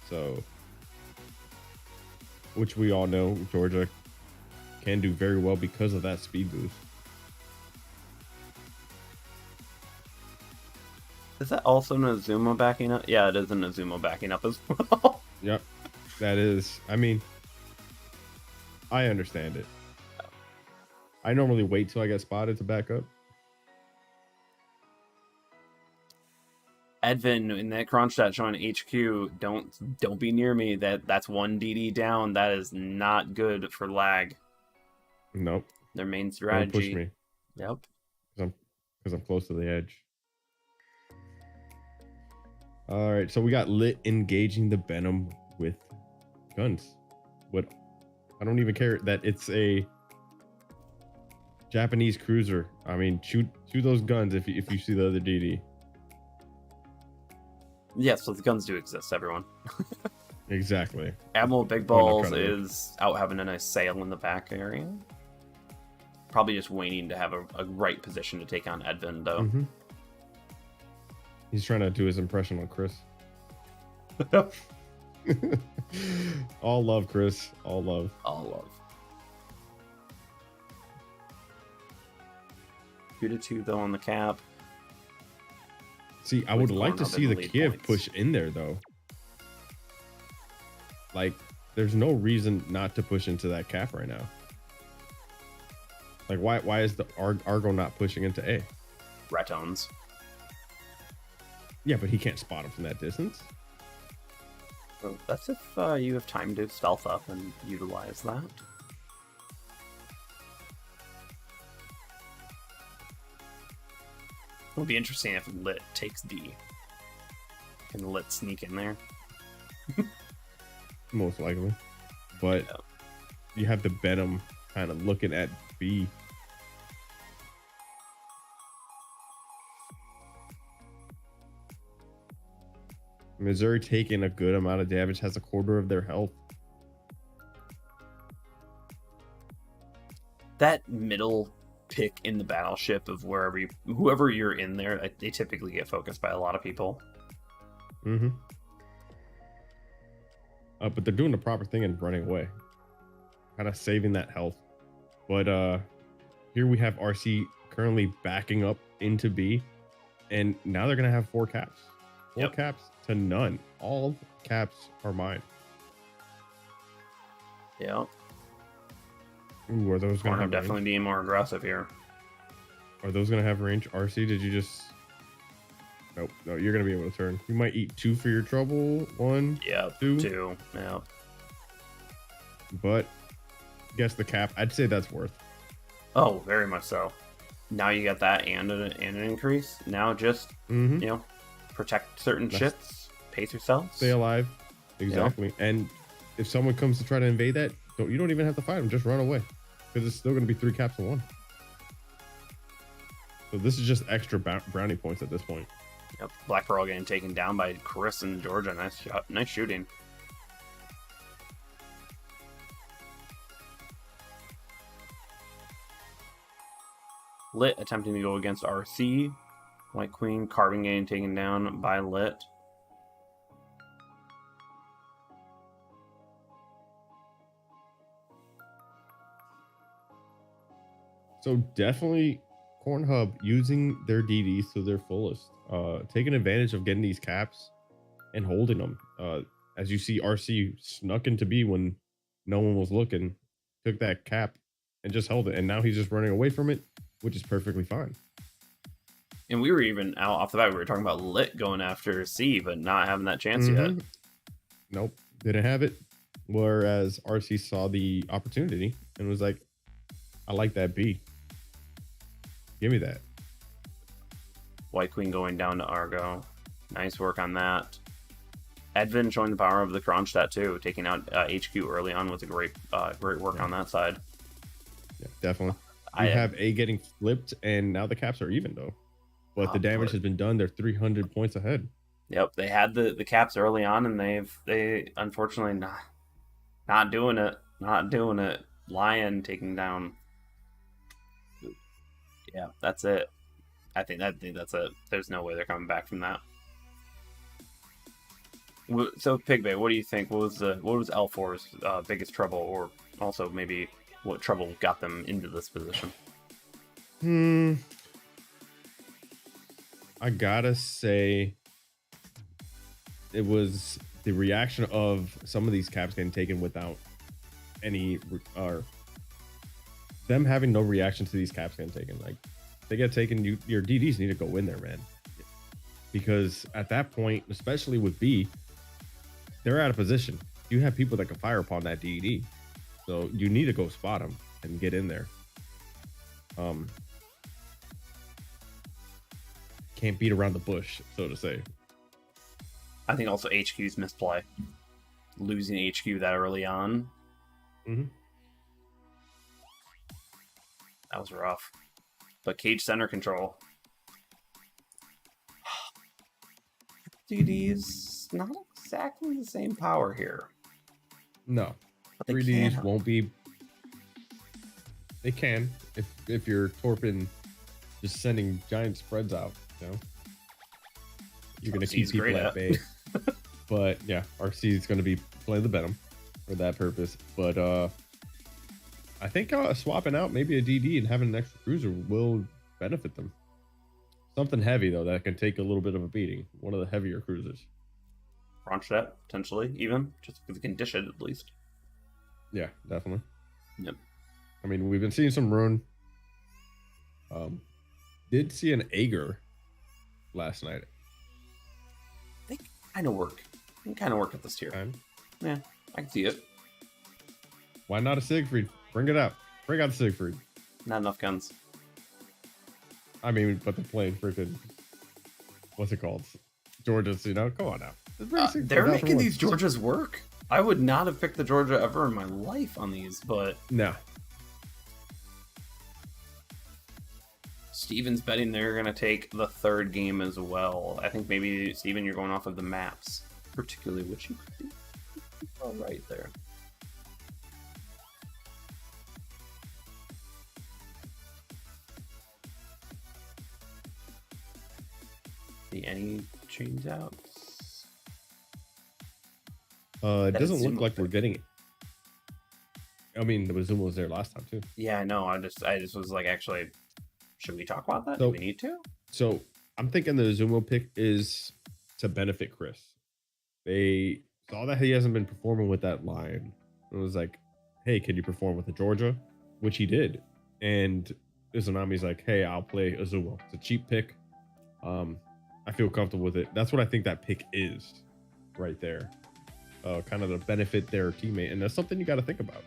So, which we all know Georgia can do very well because of that speed boost. Is that also an Azuma backing up? Yeah, it is an Azuma backing up as well. Yep, that is. I mean, I understand it. I normally wait till I get spotted to back up. Edvin in that Kronstadt showing HQ, don't be near me. That's 1 DD down. That is not good for lag. Nope. Their main Don't strategy. push me Yep. because I'm close to the edge. All right, so we got Lit engaging the Venom with guns. What? I don't even care that it's a Japanese cruiser. I mean, shoot those guns if you see the other DD. Yeah, so the guns do exist, everyone. Exactly. Admiral Big Oh, no, Balls trying to is out having a nice sail in the back area. Probably just waiting to have a right position to take on Edvin, though. Mhm. He's trying to do his impression on Chris. All love, Chris. All love. All love. 2-2 though on the cap. See, I With would like to Cornhub see in the the lead Kiev points. push in there, though. Like, there's no reason not to push into that cap right now. Like, why is the Argo not pushing into A? Ratones. Yeah, but he can't spot him from that distance. So that's if you have time to stealth up and utilize that. It'll be interesting if Lit takes D. Can Lit sneak in there? Most likely. But Yeah. you have the Venom kind of looking at B. Missouri taking a good amount of damage, has a quarter of their health. That middle pick in the battleship of whoever you're in there, they typically get focused by a lot of people. Mm-hmm. But they're doing the proper thing and running away. Kind of saving that health. But here we have RC currently backing up into B. And now they're going to have 4 caps. 4 Yep. caps to none. All caps are mine. Yeah, Ooh, are those going to Cornhub have definitely range? being more aggressive here. Are those going to have range? RC, did you just... Nope. No, you're gonna be able to turn. You might eat 2 for your trouble. 1, Yep, 2. 2. Yep. But guess the cap. I'd say that's worth. Oh, very much so. Now you got that and an increase. Now just, Mm-hmm. you know, protect certain Nice. shits, pace yourself. Stay alive. Exactly. And if someone comes to try to invade that, you don't even have to fight them. Just run away, because it's still going to be 3 caps in 1. So this is just extra brownie points at this point. Yep. Black Pearl getting taken down by Chris and Georgia. Nice shot. Nice shooting. Lit attempting to go against RC. White Queen, Carbon getting taken down by Lit. So definitely Cornhub using their DDs to their fullest, taking advantage of getting these caps and holding them. As you see, RC snuck into B when no one was looking, took that cap and just held it, and now he's just running away from it, which is perfectly fine. And we were even out off the bat, we were talking about Lit going after C, but not having that chance yet. Nope, didn't have it. Whereas RC saw the opportunity and was like, I like that B. Give me that. White Queen going down to Argo. Nice work on that. Edvin showing the power of the Kronstadt too, taking out HQ early on was a great work on that side. Yeah, definitely. You have A getting flipped, and now the caps are even though. But the damage has been done. They're 300 points ahead. Yep, they had the caps early on, and they unfortunately not doing it. Not doing it. Lion taking down. Yeah, that's it. I think that's it. There's no way they're coming back from that. So Pigbay, what do you think? What was L4's biggest trouble, or also maybe what trouble got them into this position? I gotta say, it was the reaction of some of these caps getting taken without any, or them having no reaction to these caps getting taken. Like, they get taken, your DDs need to go in there, man. Because at that point, especially with B, they're out of position. You have people that can fire upon that DD, so you need to go spot them and get in there. Can't beat around the bush, so to say. I think also HQ's misplay, losing HQ that early on. That was rough. But Cage center control. DD's not exactly the same power here. No. But they 3Ds won't be. They can if you're torping, just sending giant spreads out. You know, you're gonna keep people at bay. But yeah, RC is gonna be playing the Venom for that purpose. But I think swapping out maybe a DD and having an extra cruiser will benefit them. Something heavy though that can take a little bit of a beating. One of the heavier cruisers. Kronstadt, potentially, even just with the condition at least. Yeah, definitely. Yep. I mean, we've been seeing some Rune. Did see an Aegir last night. They kind of work. They kind of work at this tier. Yeah, I can see it. Why not a Siegfried? Bring it out. Bring out the Siegfried. Not enough guns. I mean, but they're playing freaking, what's it called? Georgias, you know? Come on now. They're making these Georgias work. I would not have picked the Georgia ever in my life on these, but no. Steven's betting they're going to take the third game as well. I think maybe, Steven, you're going off of the maps, particularly, which you could be all right there. See any change outs? It doesn't look like we're getting it. I mean, the Azuma was there last time too. Yeah, I know. I just was like, actually, should we talk about that? So, do we need to? So I'm thinking the Azuma pick is to benefit Chris. They saw that he hasn't been performing with that line. It was like, hey, can you perform with the Georgia? Which he did. And Izanami's like, hey, I'll play Azuma. It's a cheap pick. I feel comfortable with it. That's what I think that pick is right there. Kind of to benefit their teammate. And that's something you got to think about.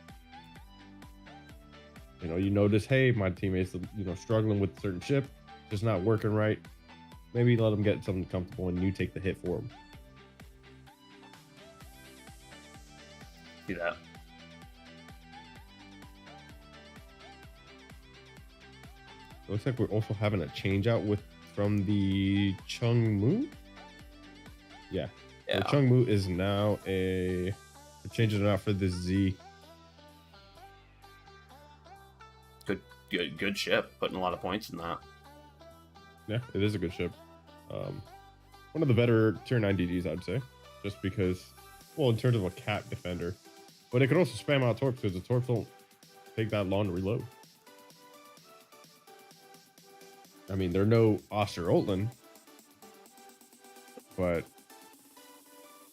You notice, hey, my teammate's, struggling with a certain ship, just not working right. Maybe let them get something comfortable and you take the hit for them. Do that. Looks like we're also having a change out from the Chungmu. Yeah. Yeah. The Chungmu is now they're changing it out for the Z. Good ship. Putting a lot of points in that. Yeah, it is a good ship. One of the better tier 9 DDs, I'd say. Just because, well, in terms of a cap defender. But it could also spam out torps because the torps don't take that long to reload. I mean, they're no Oster Oatland, but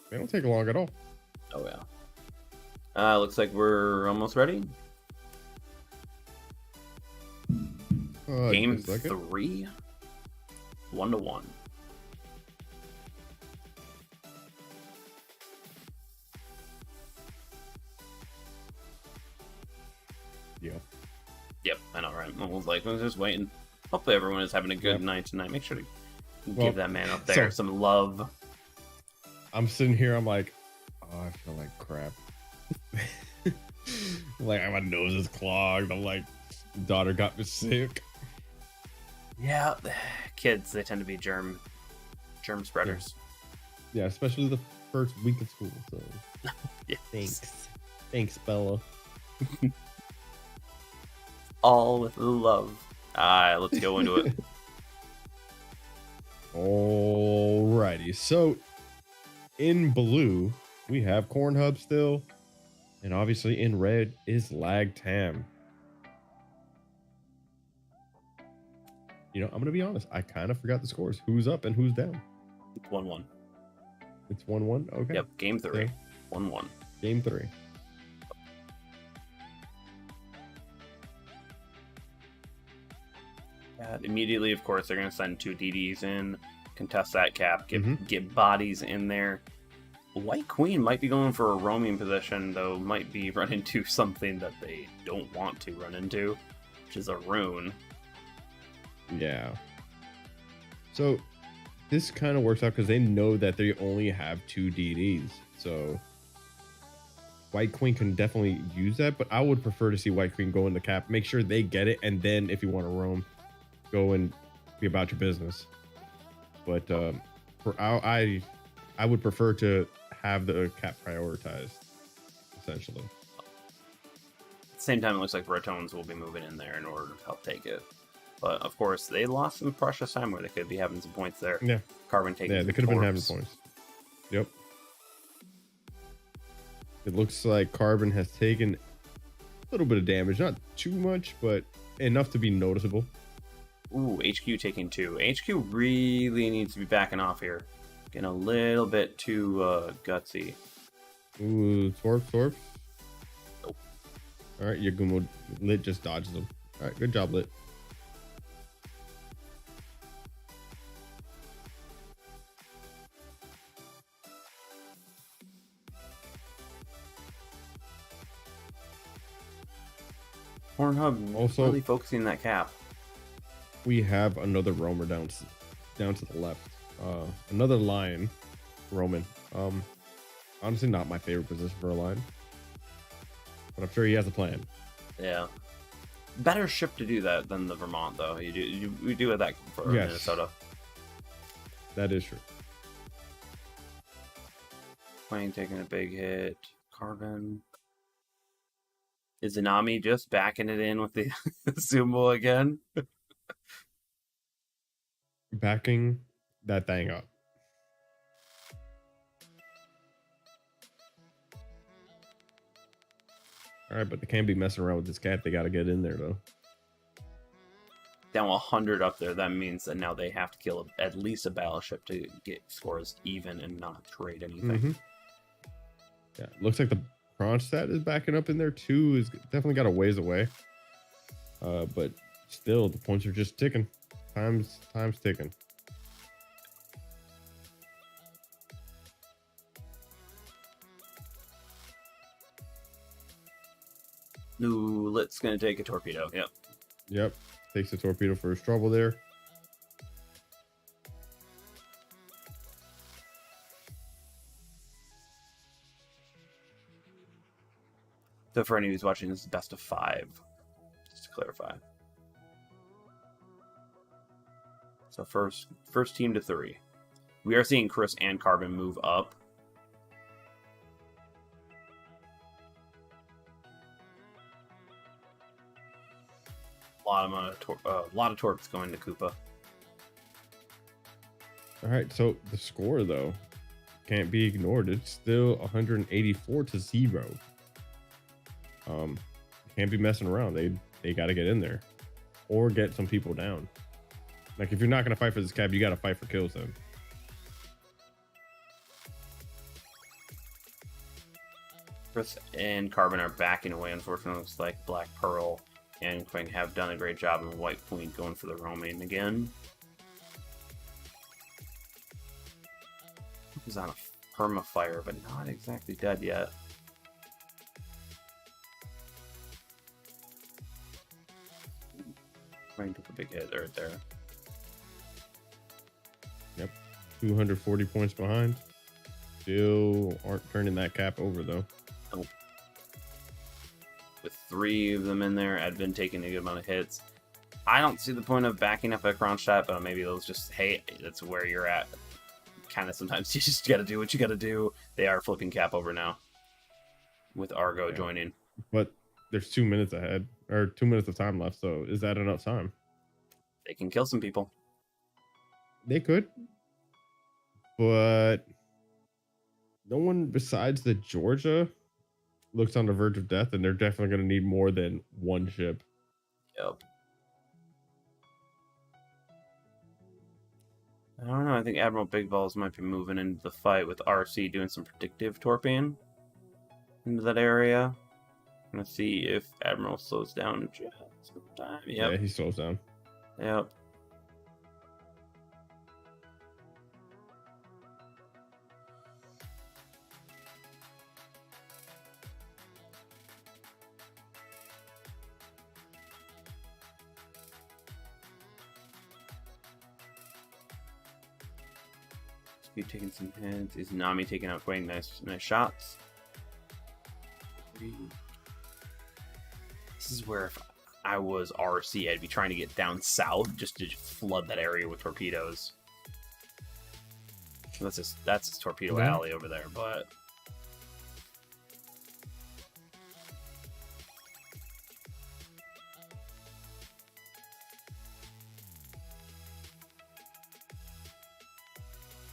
they don't take long at all. Oh, yeah. Looks like we're almost ready. Game 3, 1-1. Yeah. Yep, I know, right? I was like, I was just waiting. Hopefully everyone is having a good night tonight. Make sure to give that man up there some love. I'm sitting here, I'm like, oh, I feel like crap. Like, my nose is clogged. I'm like, daughter got me sick. Yeah, kids, they tend to be germ spreaders. Yeah, especially the first week of school. So, yes. Thanks, Bella. All with love. Let's go into it. Alrighty, so in blue we have Corn Hub still, and obviously in red is Lag Tam. I'm gonna be honest, I kind of forgot the scores. Who's up and who's down? It's 1-1. It's 1-1. Okay. Yep. Game 3. 1-1. Game 3. Immediately, of course, they're going to send 2 DDs in, contest that cap, get bodies in there. White Queen might be going for a roaming position, though might be run into something that they don't want to run into, which is a rune. Yeah. So this kind of works out because they know that they only have 2 DDs. So White Queen can definitely use that, but I would prefer to see White Queen go in the cap, make sure they get it, and then if you want to roam, go and be about your business. But I would prefer to have the cap prioritized, essentially. At the same time, it looks like Ratones will be moving in there in order to help take it. But of course, they lost some precious time where they could be having some points there. Yeah. Carbon taking. Yeah, they could have been having points. Yep. It looks like Carbon has taken a little bit of damage, not too much, but enough to be noticeable. Ooh, HQ taking 2. HQ really needs to be backing off here. Getting a little bit too gutsy. Ooh, Torp. Nope. All right, Yagumo Lit just dodges them. All right, good job, Lit. Pornhub Also really focusing on that cap. We have another roamer down to the left. Another lion roaming. Honestly, not my favorite position for a lion, but I'm sure he has a plan. Yeah, better ship to do that than the Vermont, though. We do have that for Minnesota. That is true. Plane taking a big hit. Carbon. Is Inami just backing it in with the Sumo again? Backing that thing up. All right, but they can't be messing around with this cat. They got to get in there, though. Down 100 up there. That means that now they have to kill at least a battleship to get scores even and not trade anything. Yeah, looks like the Kronstadt is backing up in there, too. Is definitely got a ways away. But still, the points are just ticking. Time's ticking. Ooh, Lit's gonna take a torpedo. Yep. Yep. Takes the torpedo for his trouble there. So for anyone who's watching, this is best of 5. Just to clarify. So first team to 3. We are seeing Chris and Carbon move up. A lot of torps going to Koopa. All right, so the score though can't be ignored. It's still 184 to 0. Can't be messing around. They got to get in there, or get some people down. Like if you're not gonna fight for this cap, you got to fight for kills then. Chris and Carbon are backing away. Unfortunately, looks like Black Pearl and Quang have done a great job, and White Queen going for the roaming again. He's on a perma-fire, but not exactly dead yet. Quang took a big hit right there. Yep, 240 points behind. Still aren't turning that cap over though. Nope. With 3 of them in there, Edvin taking a good amount of hits. I don't see the point of backing up a Kronstadt, but maybe they'll just, hey, that's where you're at. Kind of sometimes you just got to do what you got to do. They are flipping cap over now with Argo joining. But there's 2 minutes ahead, or 2 minutes of time left. So is that enough time? They can kill some people. They could, but no one besides the Georgia looks on the verge of death, and they're definitely going to need more than 1 ship. Yep. I don't know. I think Admiral Big Balls might be moving into the fight with RC doing some predictive torping into that area. I'm going to see if Admiral slows down just sometime. Yep. Yeah, he slows down. Yep. Speed taking some hits. Is Nami taking out Quang? Nice shots. This is where if I was RC, I'd be trying to get down south just to flood that area with torpedoes. That's his torpedo alley over there, but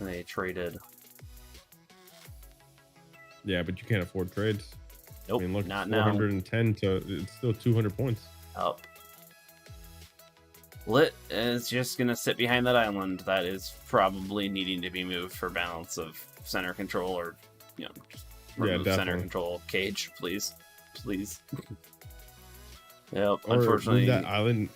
they traded. Yeah, but you can't afford trades. Nope, I mean, look, not 410 now. to it's still 200 points. Up. Lit is just gonna sit behind that island that is probably needing to be moved for balance of center control, or just remove center control. Cage, please. Yep. Or unfortunately, move that island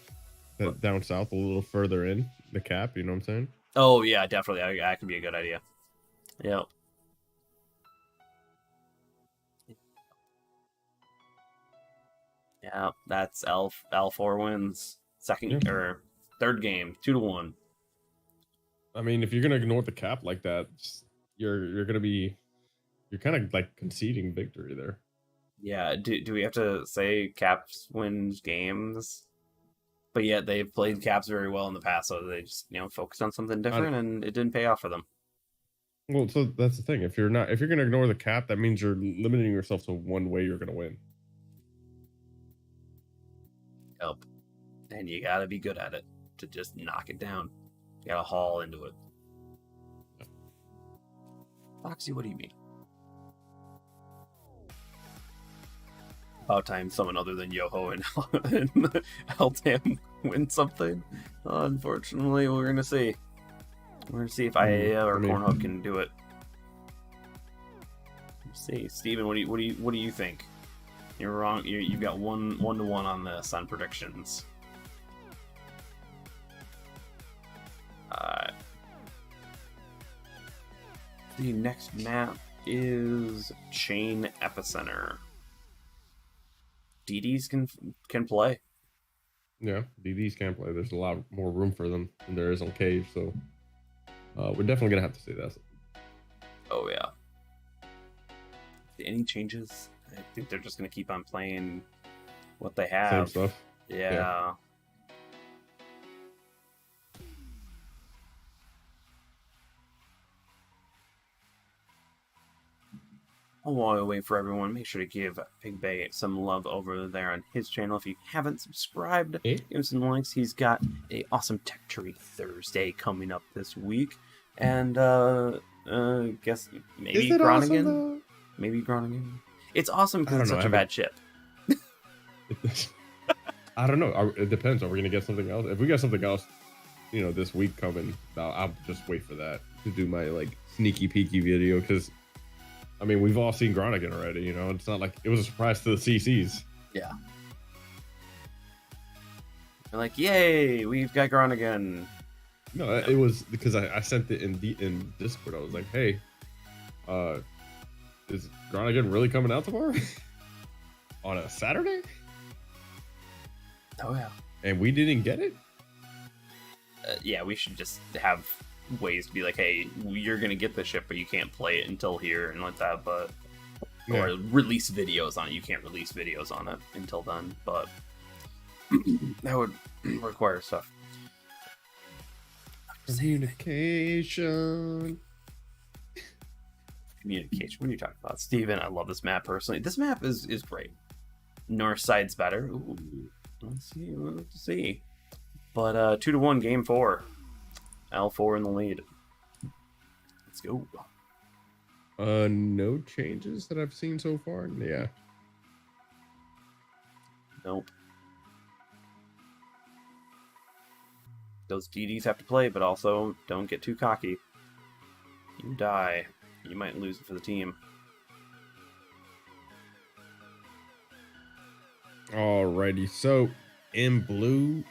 down south a little further in the cap. You know what I'm saying? Oh yeah, definitely. That could be a good idea. Yep. Yeah, that's L4 wins second or third game, 2-1. I mean, if you're gonna ignore the cap like that, you're kind of like conceding victory there. Yeah. Do we have to say Caps wins games? But yet they've played Caps very well in the past, so they just focused on something different, and it didn't pay off for them. Well, so that's the thing. If you're gonna ignore the cap, that means you're limiting yourself to one way you're gonna win. Yep. And you gotta be good at it to just knock it down. You gotta haul into it. Foxy, what do you mean? About time someone other than Yoho and Altam win something. Unfortunately, we're gonna see. We're gonna see if IAEA or Cornhub can do it. Let's see, Steven, what do you think? You're wrong. You've got one to one on this on predictions. The next map is Chain Epicenter. DDs can play. Yeah, DDs can play. There's a lot more room for them than there is on Cage, so we're definitely gonna have to see that. Oh yeah. Any changes? I think they're just gonna keep on playing what they have. Same stuff. Yeah. While I wait for everyone, make sure to give Big Bay some love over there on his channel. If you haven't subscribed, give him some likes. He's got a awesome Tech Tree Thursday coming up this week. And guess maybe Groningen? Awesome, maybe Groningen. It's awesome because it's such a bad chip. I don't know. It depends. Are we going to get something else? If we got something else, this week coming, I'll just wait for that to do my like sneaky peeky video, because I mean, we've all seen Groningen already, it's not like it was a surprise to the CCs. Yeah. They're like, yay, we've got Groningen. No, it was because I sent it in Discord. I was like, hey, is Groningen really coming out tomorrow? On a Saturday? Oh, yeah. And we didn't get it? Yeah, we should just have ways to be like, hey, you're gonna get the ship, but you can't play it until here and like that, but or release videos on it. You can't release videos on it until then, but that would require stuff. Communication. What are you talking about, Steven? I love this map personally. This map is great. North side's better. Ooh, let's see. But 2-1 game 4. L4 in the lead. Let's go. No changes that I've seen so far. Yeah. Nope. Those DDs have to play, but also don't get too cocky. You die. You might lose it for the team. Alrighty, so in blue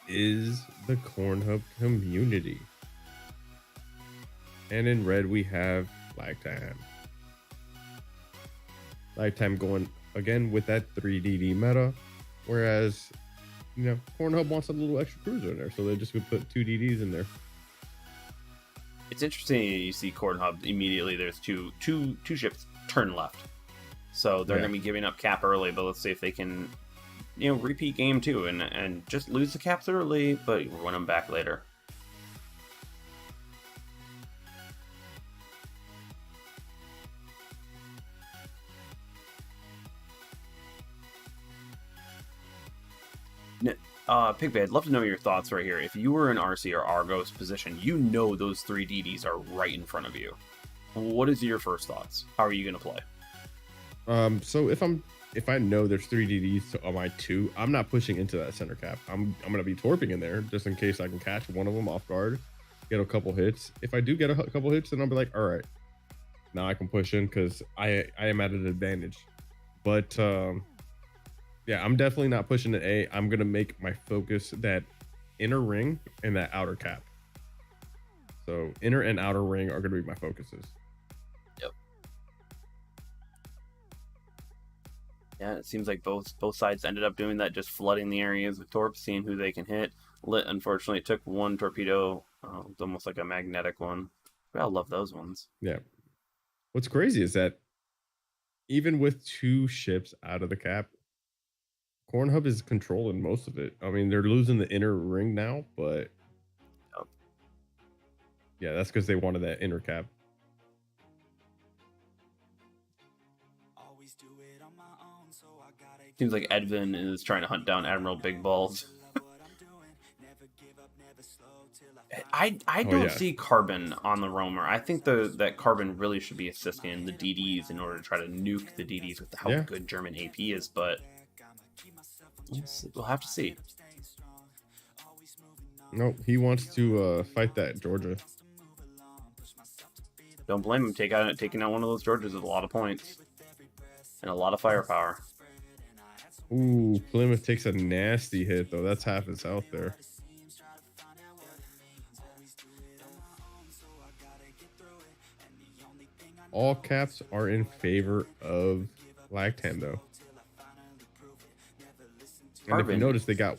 is the Cornhub community. And in red we have Lifetime. Lifetime going again with that 3DD meta, whereas Cornhub wants a little extra cruiser in there, so they just would put 2 DDs in there. It's interesting you see Cornhub immediately. There's two ships turn left, so they're going to be giving up cap early. But let's see if they can, repeat game 2 and just lose the caps early, but win them back later. Pigbay, I'd love to know your thoughts right here. If you were in RC or Argos position, those 3 DDs are right in front of you. What is your first thoughts? How are you going to play? So if I know there's 3 DDs on my 2, I'm not pushing into that center cap. I'm going to be torping in there just in case I can catch one of them off guard, get a couple hits. If I do get a couple hits, then I'll be like, all right, now I can push in because I am at an advantage. But yeah, I'm definitely not pushing the A. I'm going to make my focus that inner ring and that outer cap. So inner and outer ring are going to be my focuses. Yep. Yeah, it seems like both sides ended up doing that, just flooding the areas with torps, seeing who they can hit. Lit, unfortunately, took one torpedo. It's almost like a magnetic one. I love those ones. Yeah. What's crazy is that even with 2 ships out of the cap, Cornhub is controlling most of it. I mean, they're losing the inner ring now, but yeah, that's because they wanted that inner cap. Seems like Edvin is trying to hunt down Admiral Big Balls. I don't see Carbon on the roamer. I think that Carbon really should be assisting the DDs in order to try to nuke the DDs with how good German AP is, but we'll have to see. Nope, he wants to fight that Georgia. Don't blame him. Taking out one of those Georgias with a lot of points and a lot of firepower. Ooh, Plymouth takes a nasty hit though. That's half his health there. All caps are in favor of Lactam though. And if you Carbon. notice, they got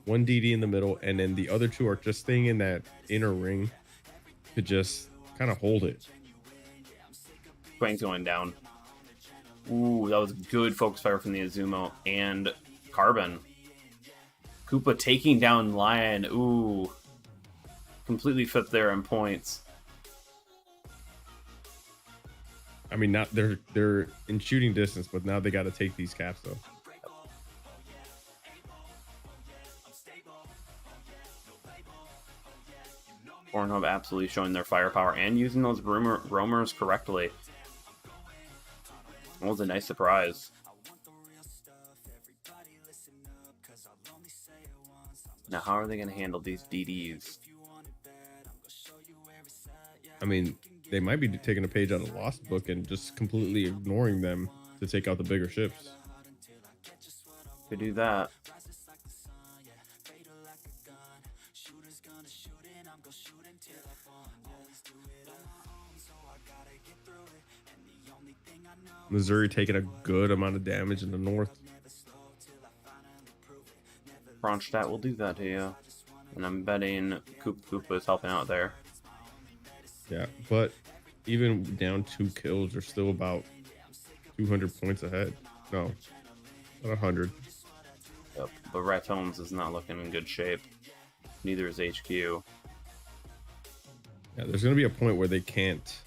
one DD in the middle, and then the other two are just staying in that inner ring to just kind of hold it. Quang's going down. Ooh, that was good focus fire from the Azumo and Carbon. Koopa taking down Lion. Ooh. Completely flipped there in points. I mean, not they're in shooting distance, but now they got to take these caps though. Pornhub absolutely showing their firepower and using those roamers correctly. That was a nice surprise. Now, how are they going to handle these DDs? I mean, they might be taking a page out of Lost Book and just completely ignoring them to take out the bigger ships. Could do that. Missouri taking a good amount of damage in the north. Kronstadt will do that to you. And I'm betting Koopa is helping out there. Yeah, but even down 2 kills, they're still about 200 points ahead. No, not 100. Yep. But Ratones is not looking in good shape. Neither is HQ. Yeah, there's going to be a point where they can't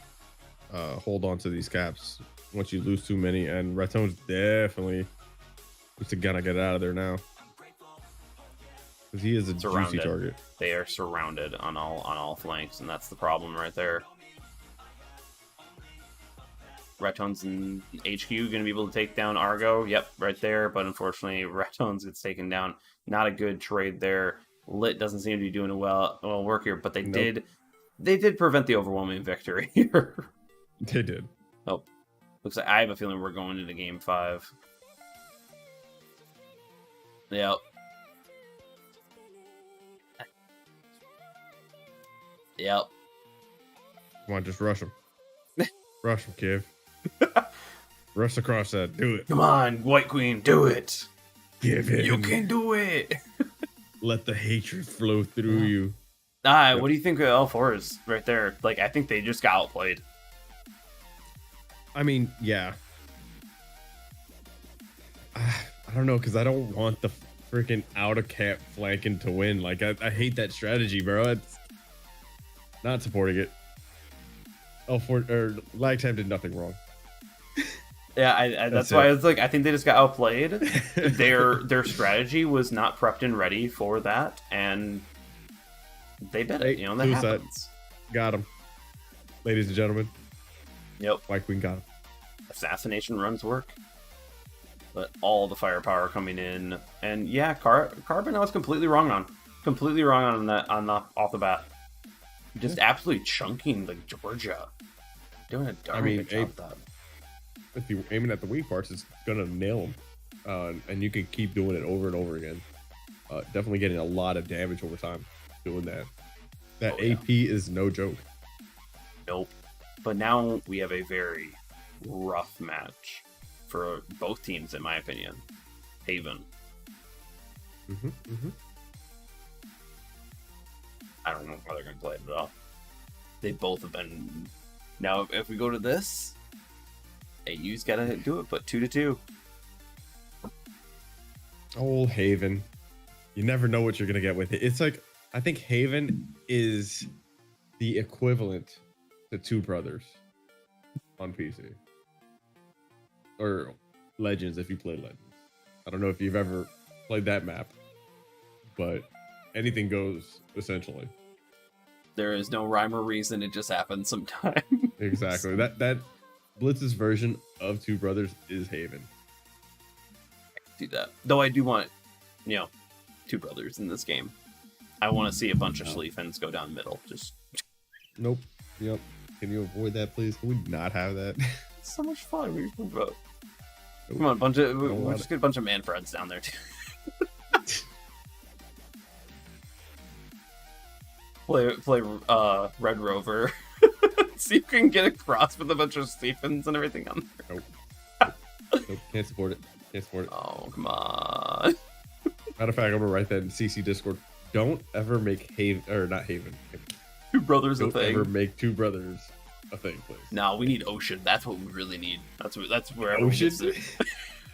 hold on to these caps once you lose too many, and Ratone's definitely just gonna get out of there now because he is a juicy target. They are surrounded on all flanks, and that's the problem right there. Ratones and HQ going to be able to take down Argo. Yep, right there. But unfortunately, Ratones gets taken down. Not a good trade there. Lit doesn't seem to be doing well work here, but they did prevent the overwhelming victory here. They did. Oh, looks like I have a feeling we're going into Game 5. Yep. Yep. Come on, just rush him. Rush him, kid. Rush across that. Do it. Come on, White Queen, do it. Give it. You can do it. Let the hatred flow through you. What do you think of L4 is right there? Like, I think they just got outplayed. I mean, yeah. I don't know, because I don't want the freaking out of cap flanking to win. Like, I hate that strategy, bro. It's not supporting it. L4 or Lagtime did nothing wrong. Yeah, that's why it's like I think they just got outplayed. Their strategy was not prepped and ready for that, and they bet it. You know, that happens. Got him, ladies and gentlemen. Yep. White Queen got him. Assassination runs work, but all the firepower coming in, and yeah, Carbon I was completely wrong on that off the bat. Just absolutely chunking the Georgia. Doing a darn good job of that. If you're aiming at the weak parts, it's gonna nail them, and you can keep doing it over and over again. Definitely getting a lot of damage over time doing that. That AP is no joke. Nope. But now we have a very rough match for both teams, in my opinion. Haven. I don't know how they're going to play it at all. They both have been... Now, if we go to this, AU's got to do it, but 2-2. Oh, Haven. You never know what you're going to get with it. It's like, I think Haven is the equivalent to Two Brothers on PC. Or Legends, if you play Legends. I don't know if you've ever played that map, but anything goes, essentially. There is no rhyme or reason, it just happens sometimes. Exactly. That Blitz's version of Two Brothers is Haven. Do that. Though I do want, Two Brothers in this game. I want to see a bunch of Schlieffens go down the middle. Just Nope. Yep. Can you avoid that, please? Can we not have that? It's so much fun. What are you talking about? Come on, we'll just get a bunch of Manfreds down there too. play Red Rover. So you can get across with a bunch of Stephens and everything on there. Nope. Can't support it. Oh, come on. Matter of fact, I'm gonna write that in CC Discord. Don't ever make Haven or not Haven. Two brothers a Don't ever thing. make two brothers a thing, please. No, we need Ocean. That's what we really need. That's where everyone Ocean. gets it.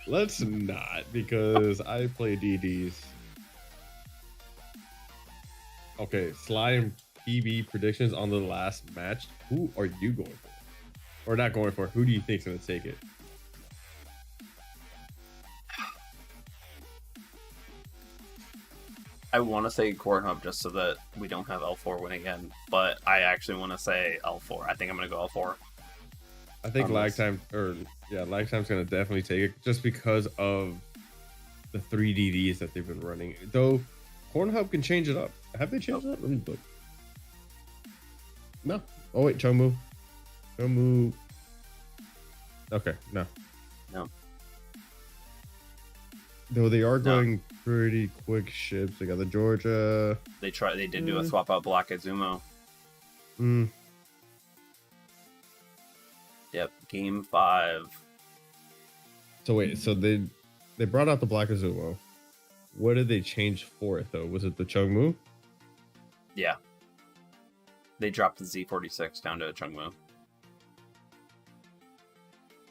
Let's not, because I play DDs. Okay, Sly and PB predictions on the last match. Who are you going for? Or not going for? Who do you think's gonna take it? I want to say Cornhub just so that we don't have L4 win again, but I actually want to say L4. I think I'm going to go L4. I think Lag Time's gonna definitely take it just because of the 3 DDs that they've been running. Though Cornhub can change it up. Have they changed it up? Let me look. No. Oh wait, Chungmu. Okay, no. Though they are going pretty quick ships. They got the Georgia. They did do a swap out Black Azumo. Yep, game 5. So wait, so they brought out the Black Azumo. What did they change for it though? Was it the Chungmu? Yeah. They dropped the Z46 down to a Chungmu.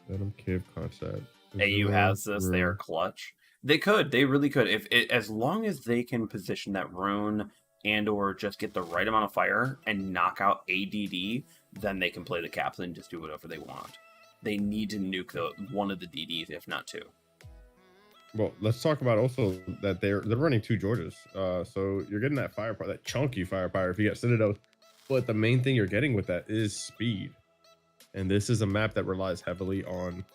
Venom Cave concept. AU has this. They are clutch. They really could. As long as they can position that rune and or just get the right amount of fire and knock out ADD, then they can play the caps and just do whatever they want. They need to nuke one of the DDs, if not 2. Well, let's talk about also that they're running 2 Georges. So you're getting that firepower, that chunky firepower if you get Citadel. But the main thing you're getting with that is speed. And this is a map that relies heavily on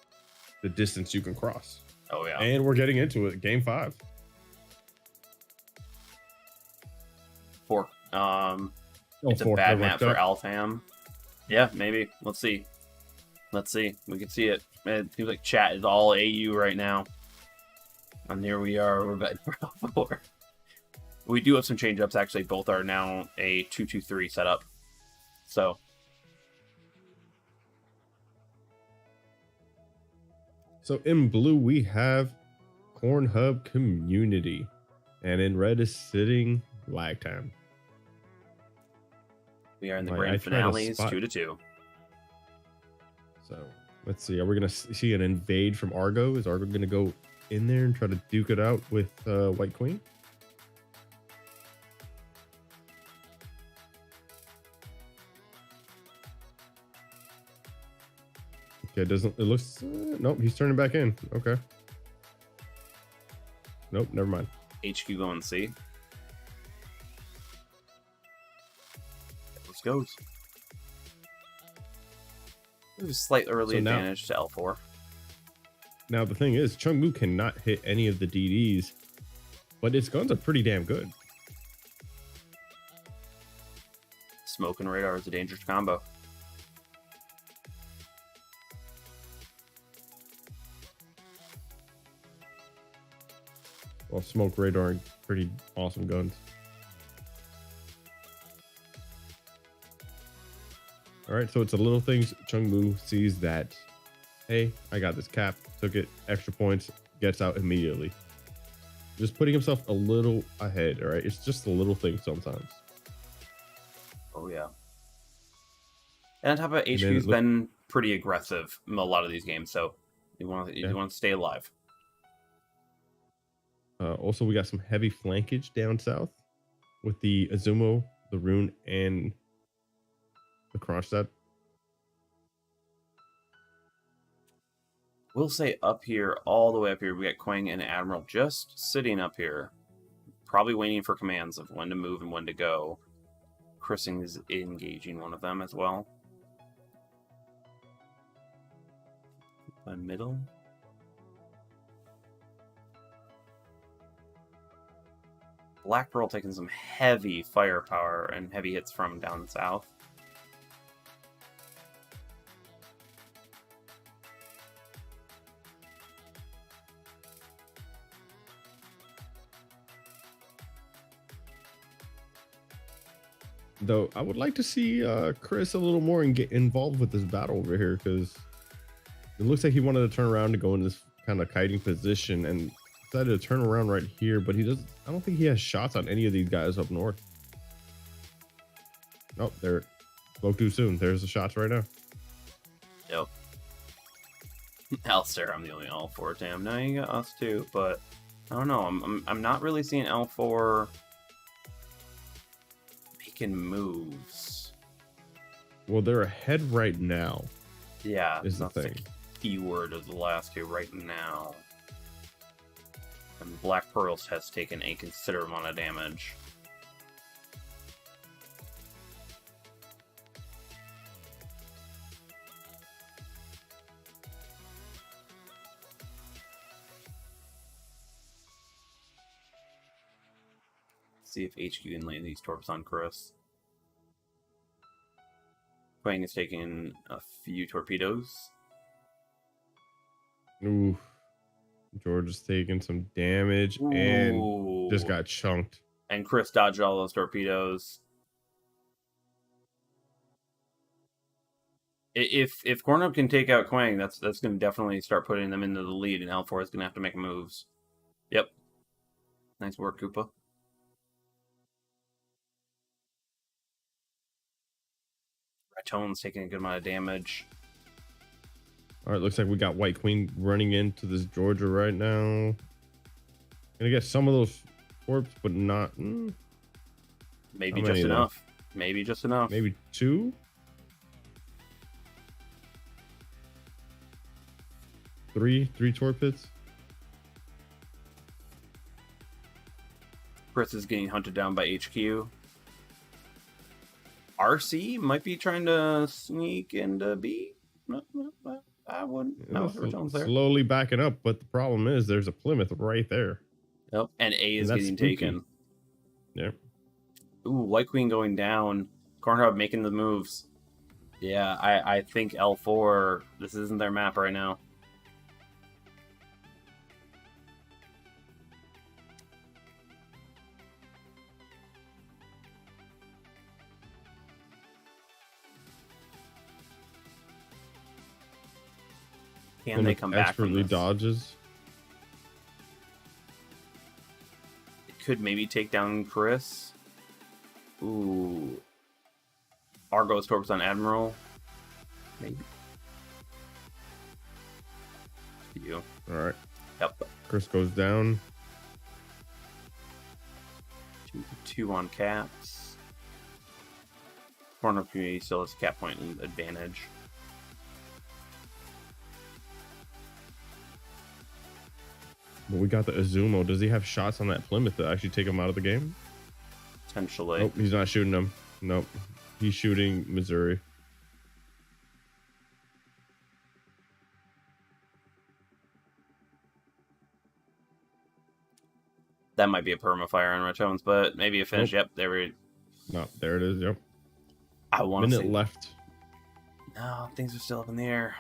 the distance you can cross. Oh yeah. And we're getting into it. Game 5. 4. It's a bad map for Alfam. Yeah, maybe. Let's see. We can see it. It seems like chat is all AU right now. And here we are. We're betting for L4. We do have some change-ups, actually. Both are now a 2-2-3 setup. So. So in blue, we have Cornhub Community. And in red is sitting Lag Time. We are in the grand finales, 2-2. So let's see. Are we going to see an invade from Argo? Is Argo going to go in there and try to duke it out with White Queen? Okay, it looks, nope, he's turning back in. Okay. Nope, never mind. HQ going C. Let's go. There's a slight early advantage to L4. Now, the thing is, Chungmu cannot hit any of the DDs, but its guns are pretty damn good. Smoke and radar is a dangerous combo. Well, smoke, radar, and pretty awesome guns. All right, so it's a little things. Chungmu sees that, hey, I got this cap, took it, extra points, gets out immediately. Just putting himself a little ahead, all right? It's just a little thing sometimes. Oh, yeah. And on top of it, HQ's been pretty aggressive in a lot of these games, so you want to stay alive. Also, we got some heavy flankage down south with the Azumo, the Rune, and the Kronstadt. We'll say up here, all the way up here, we got Quang and Admiral just sitting up here, probably waiting for commands of when to move and when to go. Chrising is engaging one of them as well. By middle. Black Pearl taking some heavy firepower and heavy hits from down south. Though I would like to see Chris a little more and get involved with this battle over here, because it looks like he wanted to turn around to go in this kind of kiting position, and decided to turn around right here, but he doesn't. I don't think he has shots on any of these guys up north. Nope, there. Spoke too soon. There's the shots right now. Yep. Alistair, I'm the only L4. Damn, now you got us too, but I don't know. I'm not really seeing L4 making moves. Well, they're ahead right now. Yeah, Is the that's the thing. key word of the last two right now. And Black Pearls has taken a considerable amount of damage. See if HQ can land these torps on Chris. Quang is taking a few torpedoes. Ooh, George is taking some damage and just got chunked. And Chris dodged all those torpedoes. If Cornup can take out Quang, that's going to definitely start putting them into the lead, and L4 is going to have to make moves. Yep. Nice work, Koopa. Ratone's taking a good amount of damage. All right, looks like we got White Queen running into this Georgia right now. Gonna get some of those torps, but not. Maybe just enough. Maybe just enough. Maybe two. Three torpedoes. Chris is getting hunted down by HQ. RC might be trying to sneak into B. No, I wouldn't. No, Ratone's there. Slowly backing up, but the problem is there's a Plymouth right there. Yep, and A is getting spooky. taken. Yeah. Ooh, White Queen going down. Cornhub making the moves. Yeah, I think L4, this isn't their map right now. Can they come back from expertly this? dodges. It could maybe take down Chris. Ooh. Argo's torps on Admiral. Maybe. You. All right. Yep. Chris goes down. Two on caps. Corner community still has cap point advantage. But we got the Azumo. Does he have shots on that Plymouth to actually take him out of the game? Potentially. Nope, he's not shooting them. Nope. He's shooting Missouri. That might be a permafire on Ratones, but maybe a finish. Nope. Yep, there we. No, there it is. Yep. I want to Minute left. No, things are still up in the air.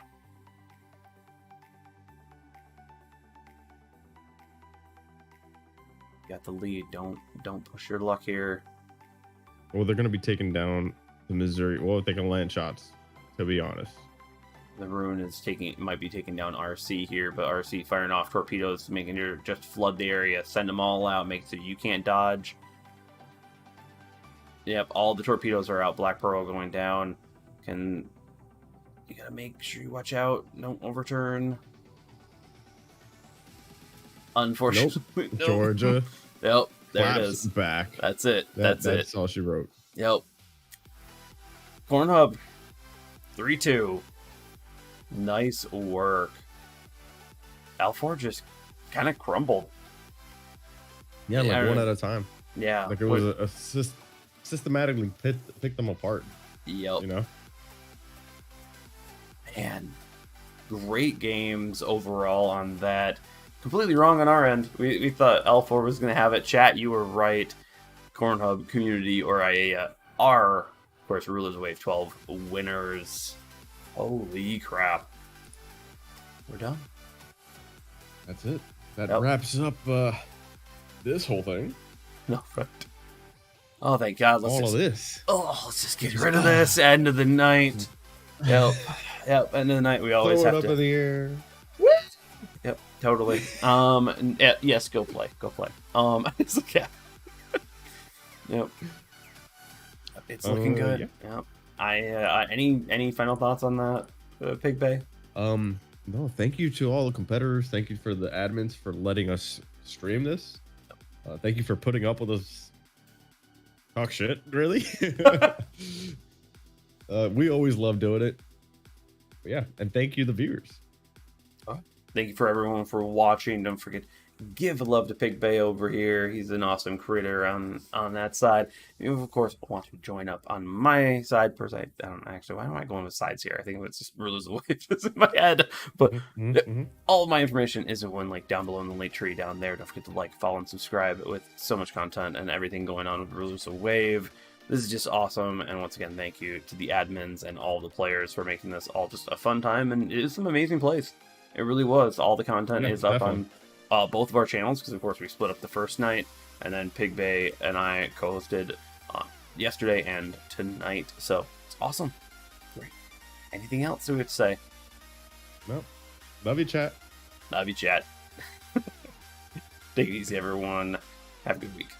You got the lead. Don't push your luck here. Well, they're going to be taking down the Missouri. Well, if they can land shots, to be honest. The Rune is might be taking down RC here, but RC firing off torpedoes, making you just flood the area, send them all out, make it so you can't dodge. Yep, all the torpedoes are out. Black Pearl going down. You gotta make sure you watch out. Don't overturn. Unfortunately, Nope. nope. Georgia. Yep, there it claps is. Back. That's it. That's it. all she wrote. Yep. Cornhub, 3-2. Nice work. L4 just kind of crumbled. Yeah, like Yeah, one at a time. Yeah. Like it was systematically pick them apart. Yep. You know. Man, great games overall on that. Completely wrong on our end. We thought L4 was going to have it. Chat, you were right. Cornhub, Community, or IAEA are, of course, Rulers of Wave 12 winners. Holy crap. We're done. That's it. That Yep. wraps up this whole thing. No, right. Oh, thank God. All of this. Let's just get rid of this. End of the night. Yep. Yep. End of the night. We always Throw it have up to. in the air. Yep, totally. Yes, go play. It's like, yeah. Yep. It's looking good. Yeah. Yep. Any final thoughts on that, Pig Bay? No, thank you to all the competitors. Thank you for the admins for letting us stream this. Thank you for putting up with us talk shit, really. We always love doing it. But yeah, and thank you, the viewers. Thank you for everyone for watching. Don't forget, give love to Pig Bay over here. He's an awesome creator on that side. You, of course, want to join up on my side. Per se, I don't actually. Why am I going with sides here? I think it's just Rulers of Waves in my head. But all of my information is in one link down below in the link tree down there. Don't forget to like, follow, and subscribe with so much content and everything going on with Rulers of Wave. This is just awesome, and once again, thank you to the admins and all the players for making this all just a fun time, and it is some amazing plays. It really was. All the content is up on both of our channels, because of course we split up the first night, and then Pig Bay and I co-hosted yesterday and tonight, so it's awesome. Great. Anything else we would say? No. Love you, chat. Love you, chat. Take it easy, everyone. Have a good week.